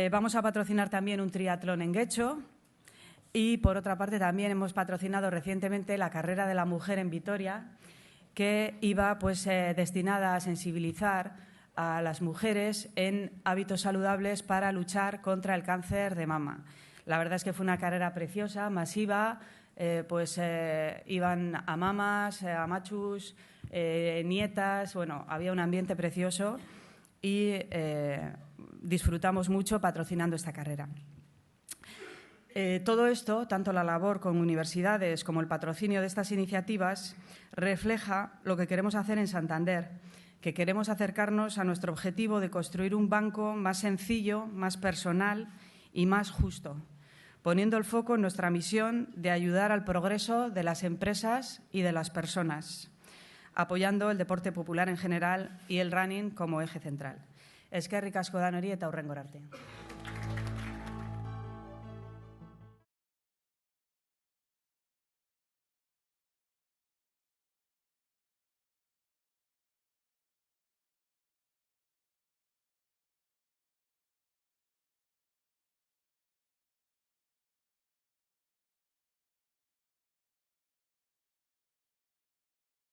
Vamos a patrocinar también un triatlón en Guecho y, por otra parte, también hemos patrocinado recientemente la carrera de la mujer en Vitoria, que iba pues, destinada a sensibilizar a las mujeres en hábitos saludables para luchar contra el cáncer de mama. La verdad es que fue una carrera preciosa, masiva. Iban a mamas, a machus, nietas. Bueno, había un ambiente precioso y disfrutamos mucho patrocinando esta carrera. Todo esto, tanto la labor con universidades como el patrocinio de estas iniciativas, refleja lo que queremos hacer en Santander, que queremos acercarnos a nuestro objetivo de construir un banco más sencillo, más personal y más justo, poniendo el foco en nuestra misión de ayudar al progreso de las empresas y de las personas, apoyando el deporte popular en general y el running como eje central. Eskerrik asko danori eta hurrengora arte.